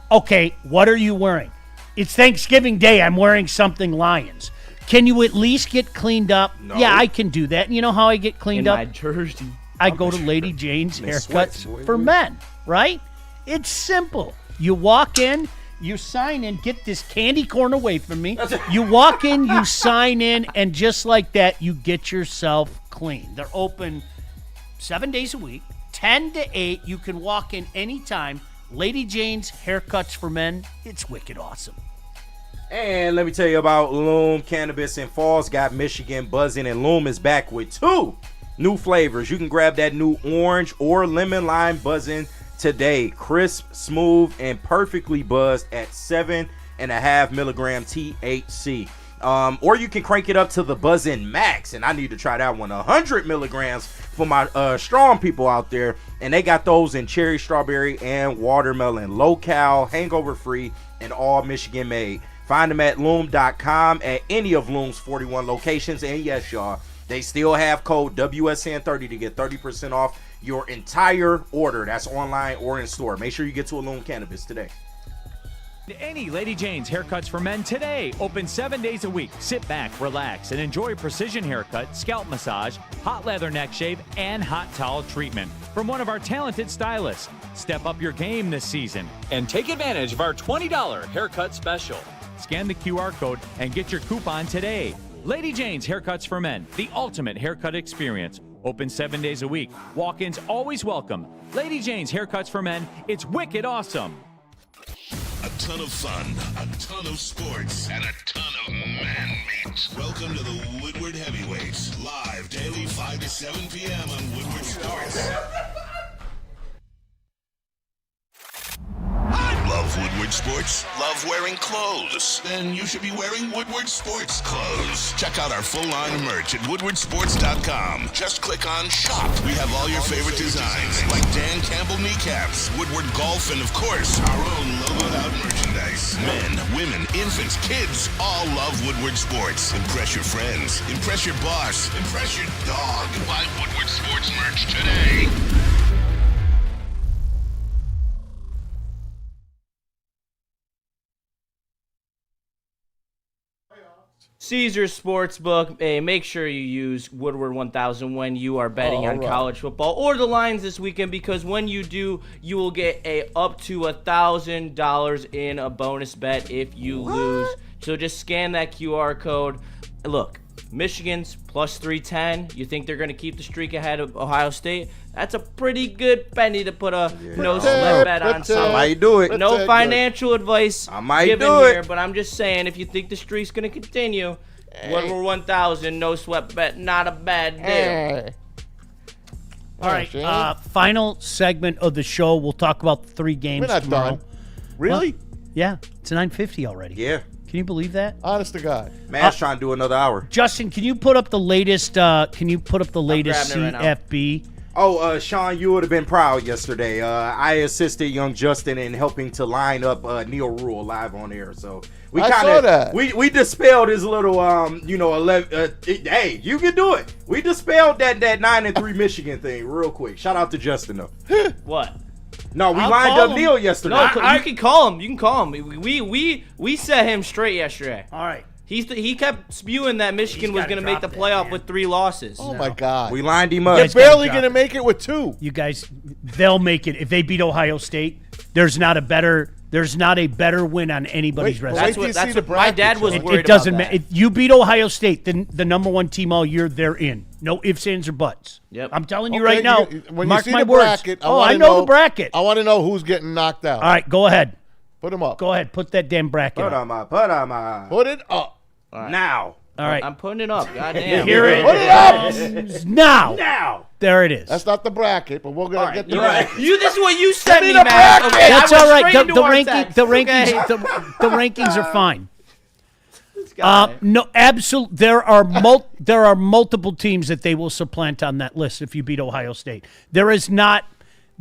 Okay, what are you wearing? It's Thanksgiving Day. I'm wearing something Lions. Can you at least get cleaned up? No. Yeah, I can do that. And you know how I get cleaned up? In my jersey. I go to Lady Jane's In Haircuts sweats, boy. for Men, right? It's simple. You walk in, you sign in, get this candy corn away from me. You walk in, you sign in, and just like that, you get yourself clean. They're open 7 days a week, 10 to 8. You can walk in anytime. Lady Jane's Haircuts for Men. It's wicked awesome. And let me tell you about Loom Cannabis and Falls. Got Michigan buzzing, and Loom is back with 2 new flavors. You can grab that new orange or lemon lime buzzing today. Crisp, smooth, and perfectly buzzed at 7.5 milligram THC. Or you can crank it up to the Buzzin' Max, and I need to try that one, 100 milligrams for my strong people out there. And they got those in cherry, strawberry, and watermelon. Low-cal, hangover-free, and all Michigan made. Find them at loom.com at any of Loom's 41 locations. And yes, y'all, they still have code WSN30 to get 30% off your entire order. That's online or in store. Make sure you get to a Loom Cannabis today. Any Lady Jane's Haircuts for Men today. Open 7 days a week. Sit back, relax, and enjoy precision haircut, scalp massage, hot leather neck shave, and hot towel treatment from one of our talented stylists. Step up your game this season and take advantage of our $20 haircut special. Scan the QR code and get your coupon today. Lady Jane's Haircuts for Men, the ultimate haircut experience. Open 7 days a week. Walk-ins always welcome. Lady Jane's Haircuts for Men. It's wicked awesome. A ton of fun, a ton of sports, and a ton of man meat. Welcome to the Woodward Heavyweights, live daily 5 to 7 p.m. on Woodward Sports. Love Woodward Sports? Love wearing clothes? Then you should be wearing Woodward Sports clothes. Check out our full line of merch at woodwardsports.com. Just click on shop. We have all your favorite designs, like Dan Campbell kneecaps, Woodward golf, and of course, our own logoed out merchandise. Men, women, infants, kids, all love Woodward Sports. Impress your friends. Impress your boss. Impress your dog. Buy Woodward Sports merch today. Caesars Sportsbook. Hey, make sure you use Woodward 1000 when you are betting on college football or the lines this weekend, because when you do, you will get up to $1,000 in a bonus bet if you lose. So just scan that QR code. Look, Michigan's plus 310. You think they're going to keep the streak ahead of Ohio State? That's a pretty good penny to put a no-sweat bet on. I might do it. No financial advice given here, but I'm just saying, if you think the streak's going to continue, Woodward 1000, no-sweat bet, not a bad deal. All right, final segment of the show. We'll talk about the 3 games We're not tomorrow. done. Really? Well, yeah, it's 9:50 already. Yeah. Can you believe that? Honest to God. Man's trying to do another hour. Justin, can you put up the latest? grabbing it CFB? right now. Sean, you would have been proud yesterday. I assisted young Justin in helping to line up Neil Rule live on air. So we saw that. we dispelled his little 11. Hey, you can do it. We dispelled that 9-3 Michigan thing real quick. Shout out to Justin though. What? No, we I'll lined call up him. Neil yesterday. No, you can call him. You can call him. We set him straight yesterday. All right. He kept spewing that Michigan was going to make the playoff with 3 losses. Oh, my God. We lined him up. They're barely going to make it with 2. You guys, they'll make it if they beat Ohio State. There's not a better win on anybody's resume. That's what my dad was worried It doesn't about. matter. If you beat Ohio State, then the number 1 team all year, they're in. No ifs, ands, or buts. Yep. I'm telling you right now. When mark you see my the words. bracket, I know the bracket. I want to know who's getting knocked out. All right, go ahead. Put them up. Go ahead. Put that damn bracket Put up. him up. Put him up. Put it up. Now. All right. I'm putting it up. Goddamn. Here it Put it is. Now. Now. There it is. That's not the bracket, but we're going to get the bracket. This is what you sent me, the man. bracket. Okay, That's I went all right. straight into our The text. rankings. Okay. The rankings are fine. guy. No, absolutely. There are multiple teams that they will supplant on that list if you beat Ohio State. There is not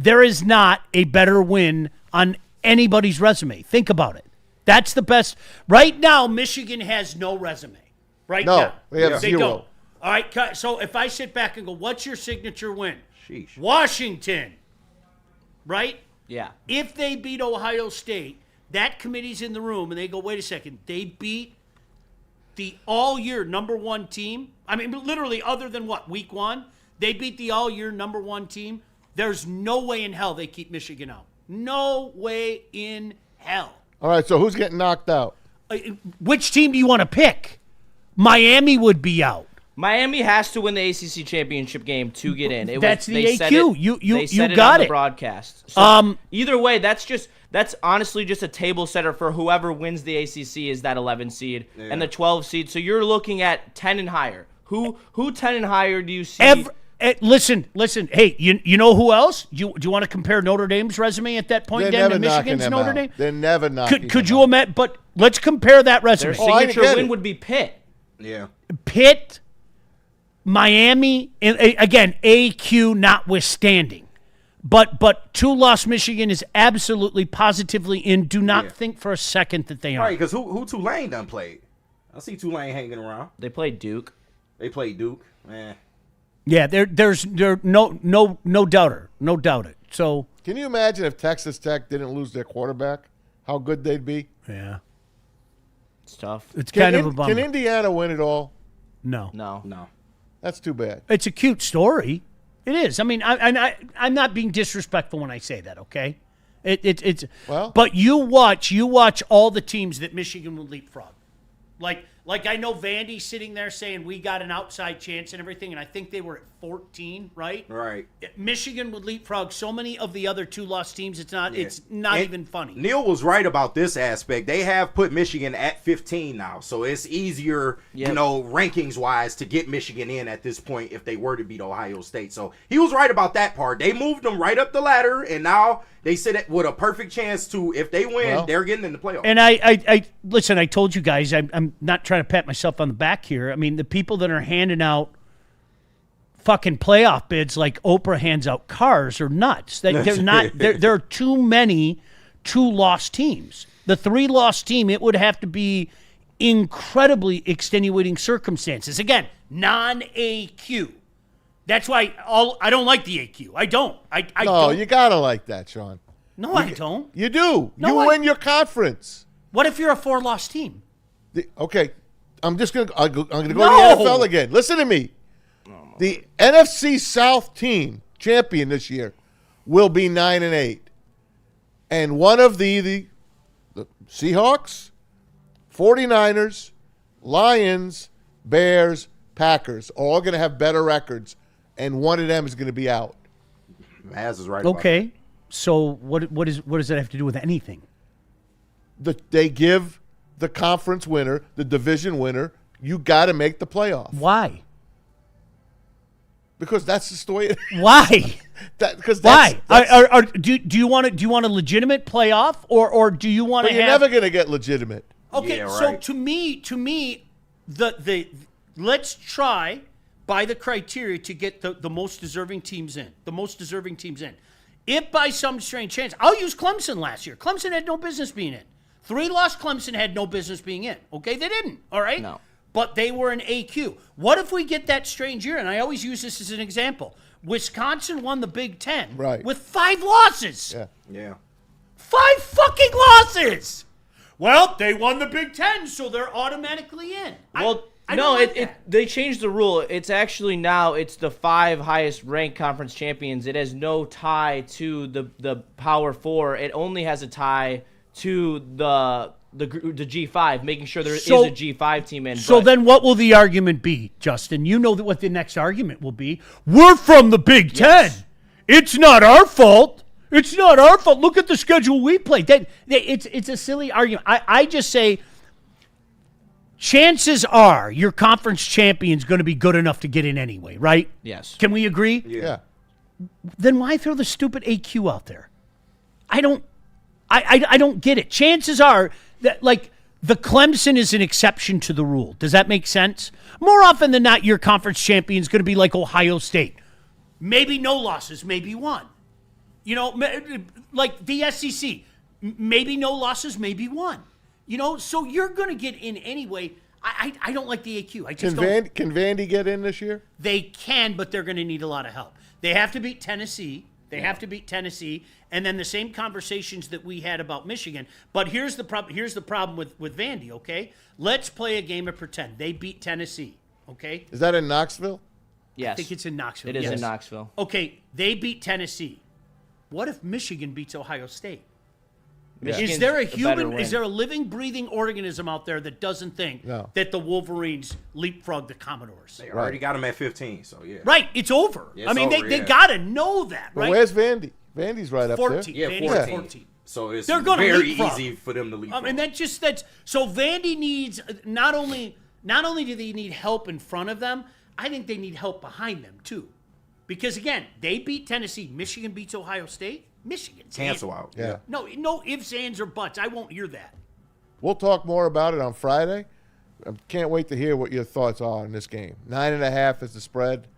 a better win on anybody's resume. Think about it. That's the best. Right now, Michigan has no resume. Right No, now. they have zero. Don't. All right, so if I sit back and go, what's your signature win? Sheesh. Washington. Right? Yeah. If they beat Ohio State, that committee's in the room, and they go, wait a second, they beat the all-year number 1 team? I mean, literally, other than what, week 1? They beat the all-year number 1 team? There's no way in hell they keep Michigan out. No way in hell. All right, so who's getting knocked out? Which team do you want to pick? Miami would be out. Miami has to win the ACC championship game to get in. That's the they said AQ. It, You they said got on the it. broadcast. So either way, that's honestly just a table setter for whoever wins the ACC is that 11 seed and the 12 seed. So you're looking at 10 and higher. Who 10 and higher do you see? Listen. Hey, you know who else? Do you want to compare Notre Dame's resume at that point They're down to never knocking Michigan's them Notre out. Dame? They're never knocking Could them you imagine? But let's compare that resume. Their signature win would be Pitt. Yeah. Pitt, Miami, and again, AQ notwithstanding. But 2-loss Michigan is absolutely positively in. Do not think for a second that they Right, aren't. because who Tulane done played? I see Tulane hanging around. They played Duke. They played Duke. Man. Yeah, there's no doubter. No doubt it. So Can you imagine if Texas Tech didn't lose their quarterback? How good they'd be? yeah, It's tough. it's kind of a bummer. Can Indiana win it all? No. No. That's too bad. It's a cute story. It is. I mean, I'm not being disrespectful when I say that. Okay, it's well. But you watch all the teams that Michigan will leapfrog. Like I know Vandy's sitting there saying we got an outside chance and everything, and I think they were at 14, right? Right. Michigan would leapfrog so many of the other 2-loss teams. It's not And even funny. Neil was right about this aspect. They have put Michigan at 15 now, so it's easier, rankings wise, to get Michigan in at this point if they were to beat Ohio State. So he was right about that part. They moved them right up the ladder, and now they sit with a perfect chance to, if they win, they're getting in the playoffs. And I listen. I told you guys, I'm not trying to pat myself on the back here. I mean, the people that are handing out fucking playoff bids like Oprah hands out cars are nuts. They're not. There are too many 2-loss teams. The 3-loss team, it would have to be incredibly extenuating circumstances. Again, non-AQ. That's why I don't like the AQ. I don't. I No, don't. you gotta like that, Sean. No, I don't. You do. No, you I- win your conference. What if you're a 4-loss team? Okay, I'm gonna go No. to the NFL again. Listen to me. The NFC South team champion this year will be 9-8, and one of the Seahawks, 49ers, Lions, Bears, Packers are all going to have better records, and one of them is going to be out. Maz is right. Okay, so what does that have to do with anything? They give the conference winner, the division winner, you got to make the playoff. Why? Because that's just the way. Why? Why? Do you want a legitimate playoff, or do you want to? You're never going to get legitimate. Okay, so to me, the let's try by the criteria to get the most deserving teams in. The most deserving teams in. If by some strange chance, I'll use Clemson last year. Clemson had no business being in. 3-loss Clemson had no business being in. Okay, they didn't. All right. No. But they were an AQ. What if we get that strange year? And I always use this as an example. Wisconsin won the Big Ten with 5 losses. Yeah. 5 fucking losses. Well, they won the Big Ten, so they're automatically in. Well, I don't like that. they changed the rule. It's actually now it's the 5 highest ranked conference champions. It has no tie to the Power 4. It only has a tie to the G5, making sure there is a G5 team in. So then what will the argument be, Justin? You know what the next argument will be. We're from the Big Ten. It's not our fault. It's not our fault. Look at the schedule we played. It's a silly argument. I just say chances are your conference champion's going to be good enough to get in anyway, right? Yes. Can we agree? Yeah. Then why throw the stupid AQ out there? I don't get it. Chances are that, like, the Clemson is an exception to the rule. Does that make sense? More often than not, your conference champion is going to be like Ohio State. Maybe no losses, maybe one. You know, like the SEC. Maybe no losses, maybe one. You know, so you're going to get in anyway. I don't like the AQ. I just don't. Can Vandy get in this year? They can, but they're going to need a lot of help. They have to beat Tennessee. And then the same conversations that we had about Michigan. But here's the problem with Vandy, okay? Let's play a game of pretend. They beat Tennessee, okay? Is that in Knoxville? Yes. I think it's in Knoxville. It is in Knoxville. Okay, they beat Tennessee. What if Michigan beats Ohio State? Michigan's Is there a better human, win. is there a living, breathing organism out there that doesn't think that the Wolverines leapfrogged the Commodores? They already got them at 15, so yeah. Right, it's over. It's I mean, over, they got to know that, But right? where's Vandy? Vandy's right up 14. there. Yeah, Vandy's 14. So it's They're gonna very leapfrog. easy for them to leap. And that's so Vandy needs not only do they need help in front of them, I think they need help behind them too. Because again, they beat Tennessee, Michigan beats Ohio State, Michigan's Cancel out. Yeah. No ifs, ands, or buts. I won't hear that. We'll talk more about it on Friday. I can't wait to hear what your thoughts are on this game. 9.5 is the spread.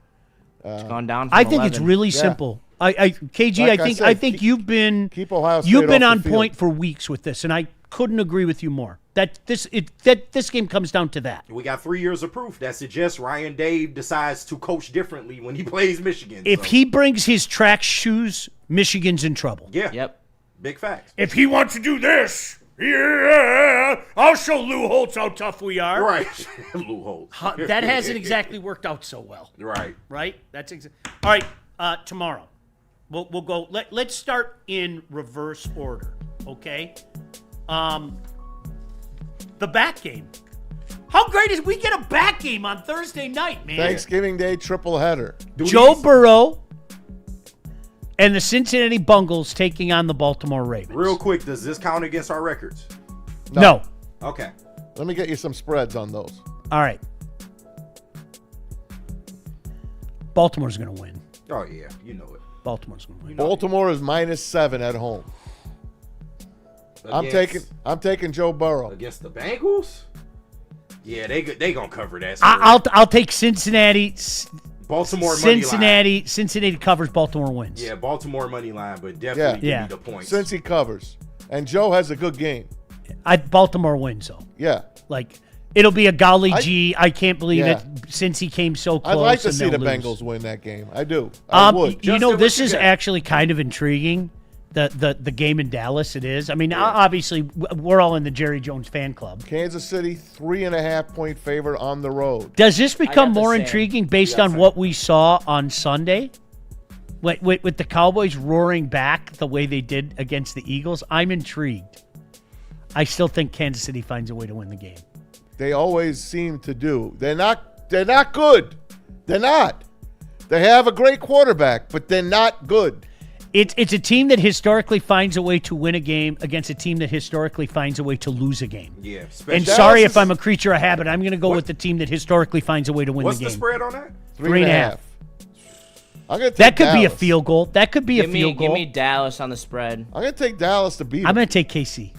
It's gone down from I think 11. it's really simple. KG, Like I think you've been Ohio State you've been off on the field. point for weeks with this, and I couldn't agree with you more. That this game comes down to that. We got 3 years of proof that suggests Ryan Day decides to coach differently when he plays Michigan. If he brings his track shoes, Michigan's in trouble. Yeah. Yep. Big facts. If he wants to do this, yeah, I'll show Lou Holtz how tough we are. Right. Lou Holtz. That hasn't exactly worked out so well. Right. Right? That's all right. Tomorrow, we'll go. Let's start in reverse order. Okay. The back game. How great is we get a back game on Thursday night, man? Thanksgiving Day triple header. Joe Burrow and the Cincinnati Bengals taking on the Baltimore Ravens. Real quick, does this count against our records? No. Okay. Let me get you some spreads on those. All right. Baltimore's going to win. Oh, yeah. You know it. Baltimore's going to win. Baltimore is -7 at home. I'm taking Joe Burrow against the Bengals. Yeah, they gonna cover that. I'll take Cincinnati. Baltimore money line. Cincinnati covers. Baltimore wins. Yeah, Baltimore money line, but definitely give me the points. Since he covers, and Joe has a good game. Baltimore wins though. Yeah, like it'll be a golly gee. I can't believe it since he came so close. I'd like to see the lose. Bengals win that game. I do. I would. You know, this is actually kind of intriguing the game in Dallas. It is. I mean, obviously, we're all in the Jerry Jones fan club. Kansas City 3.5-point favorite on the road. Does this become more intriguing based on what we saw on Sunday? With the Cowboys roaring back the way they did against the Eagles, I'm intrigued. I still think Kansas City finds a way to win the game. They always seem to do. They're not good. They're not. They have a great quarterback, but they're not good. It's a team that historically finds a way to win a game against a team that historically finds a way to lose a game. Yeah. And sorry if I'm a creature of habit, I'm going to go with the team that historically finds a way to win the game. What's the spread on that? 3.5. I'm gonna take that could be a Dallas. field goal. That could be a field goal. Give me Dallas on the spread. I'm going to take Dallas to beat them. I'm going to take KC.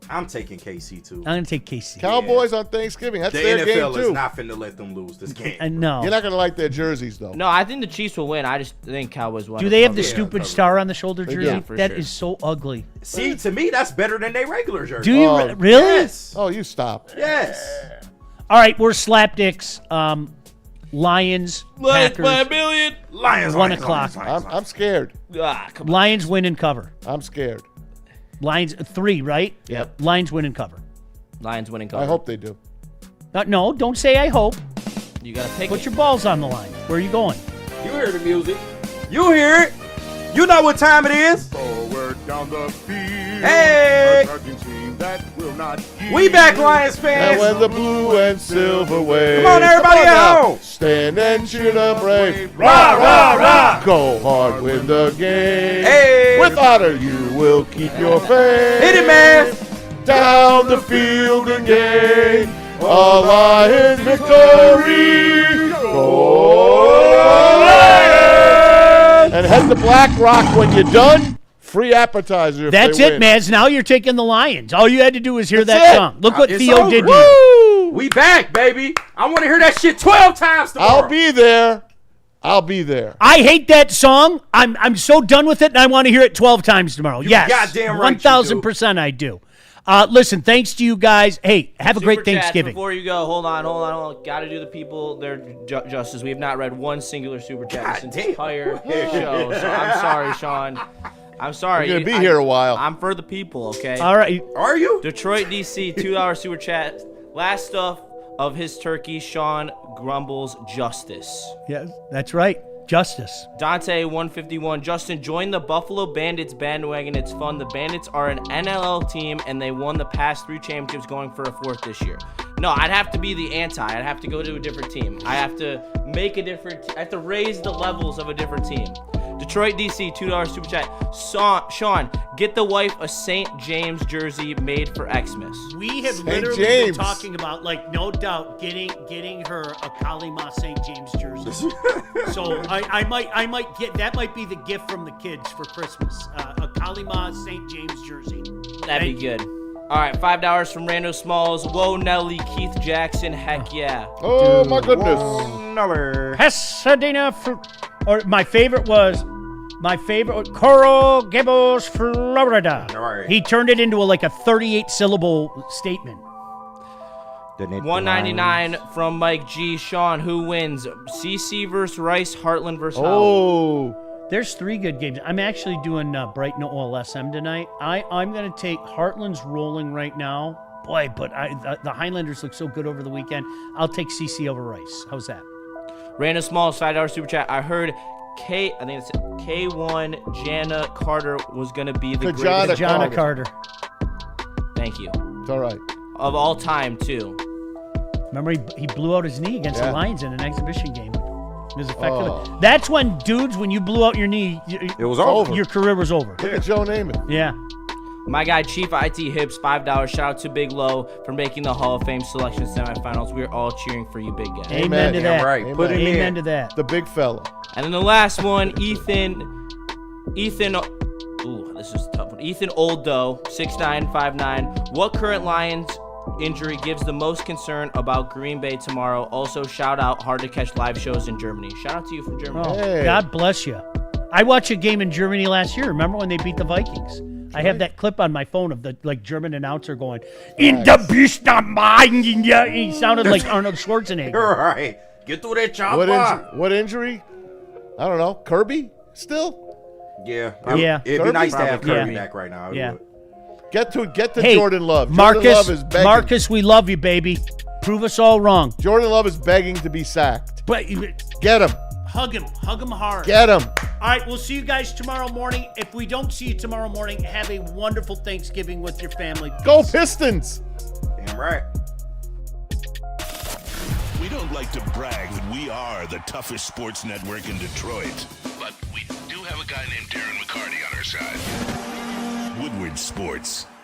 I'm taking KC too. I'm going to take KC. Cowboys on Thanksgiving. That's The their game NFL too. is not finna let them lose this game. No. You're not going to like their jerseys though. No, I think the Chiefs will win. I just think Cowboys win. Do they have the stupid star on the shoulder jersey? Yeah, for That sure. is so ugly. See, to me, that's better than their regular jersey. Do you really? Yes. Oh, you stop. Yes. All right, we're slapdicks. Lions, Packers. by a million. Lions. 1 o'clock. I'm scared. Come on. Lions win and cover. I'm scared. Lions 3, right? Yep. Lions win and cover. Lions winning cover. I hope they do. No, don't say I hope. You got to pick Put it. your balls on the line. Where are you going? You hear the music. You hear it. You know what time it is. Forward down the field. Hey. A charging team that will not yield. We back, Lions fans. And when the blue and silver wave. Come on, everybody Come on at now. home. Stand and cheer the brave. Rah, rah, rah. Go hard, win the game. Hey. With honor, you will keep your faith. Hit it, man. Down the field and gain a Lions victory. Go Lions! And head to Black Rock when you're done. Free appetizer if That's they it, win. Mads. Now you're taking the Lions. All you had to do was hear That's that it. song. Look what It's Theo over. did to you. We back, baby. I want to hear that shit 12 times tomorrow. I'll be there. I'll be there. I hate that song. I'm so done with it, and I want to hear it 12 times tomorrow. Yes, goddamn right you do. 1,000% I do. Listen, thanks to you guys. Hey, have a great Super chats Thanksgiving. Before you go, hold on. Got to do the people their justice. We have not read one singular super chat this entire show. So I'm sorry, Sean. I'm sorry. You're gonna be here a while. I'm for the people, okay? All right. Are you? Detroit, DC, $2 super chat. Last stuff of his turkey, Sean grumbles justice. Yes, that's right. Justice. Dante 151. Justin, join the Buffalo Bandits bandwagon. It's fun. The Bandits are an NLL team, and they won the past 3 championships, going for a 4th this year. No, I'd have to be the anti. I'd have to go to a different team. I have to make a different. I have to raise the levels of a different team. Detroit, DC, $2 super chat. Sean, get the wife a St. James jersey made for Xmas. We have St. literally James. been talking about, like, no doubt, getting her a Kalima St. James jersey. So I might get that. Might be the gift from the kids for Christmas. A Kalima St. James jersey. That'd be good. All right, $5 from Rando Smalls. Whoa, Nelly, Keith Jackson. Heck yeah. Oh, my goodness. Pasadena, or my favorite was Coral Gables, Florida. All right. He turned it into a 38-syllable statement. $1.99 from Mike G. Sean, who wins? CC versus Rice, Heartland versus Howard. Oh. There's 3 good games. I'm actually doing Brighton OLSM tonight. I'm going to take Heartland's rolling right now. Boy, but the Highlanders look so good over the weekend. I'll take CC over Rice. How's that? Random Smalls, $5 super chat. I heard K1 Jana Carter was going to be the greatest. Jana Carter. Thank you. It's all right. Of all time, too. Remember, he blew out his knee against the Lions in an exhibition game. It was effective. Oh. That's when, dudes, when you blew out your knee, It was over. your career was over. Look at Joe Namath. Yeah. My guy, Chief IT Hips, $5. Shout out to Big Low for making the Hall of Fame selection semifinals. We're all cheering for you, big guy. Amen to that. right. Amen. Put him Amen in. to that. The big fella. And then the last one, Ethan. Ooh, this is a tough one. Ethan Oldo, 6959. What current Lions injury gives the most concern about Green Bay tomorrow? Also, shout out Hard to Catch live shows in Germany. Shout out to you from Germany. Oh, Hey. God bless you. I watched a game in Germany last year. Remember when they beat the Vikings? I have that clip on my phone of the German announcer going, "In the beast of mine." He sounded like Arnold Schwarzenegger. All right. Get through that chopper. What injury? I don't know. Kirby? Still? Yeah. Yeah. It'd be nice to have Yeah. Kirby back right now. I Yeah. would. Get to Hey, Jordan Love. Marcus, Jordan Love is begging. Marcus, we love you, baby. Prove us all wrong. Jordan Love is begging to be sacked. But Get him. hug him hard. Get him. All right, we'll see you guys tomorrow morning. If we don't see you tomorrow morning, have a wonderful Thanksgiving with your family. Go Pistons. Damn right. We don't like to brag that we are the toughest sports network in Detroit, but we do have a guy named Darren McCarty on our side. Woodward Sports.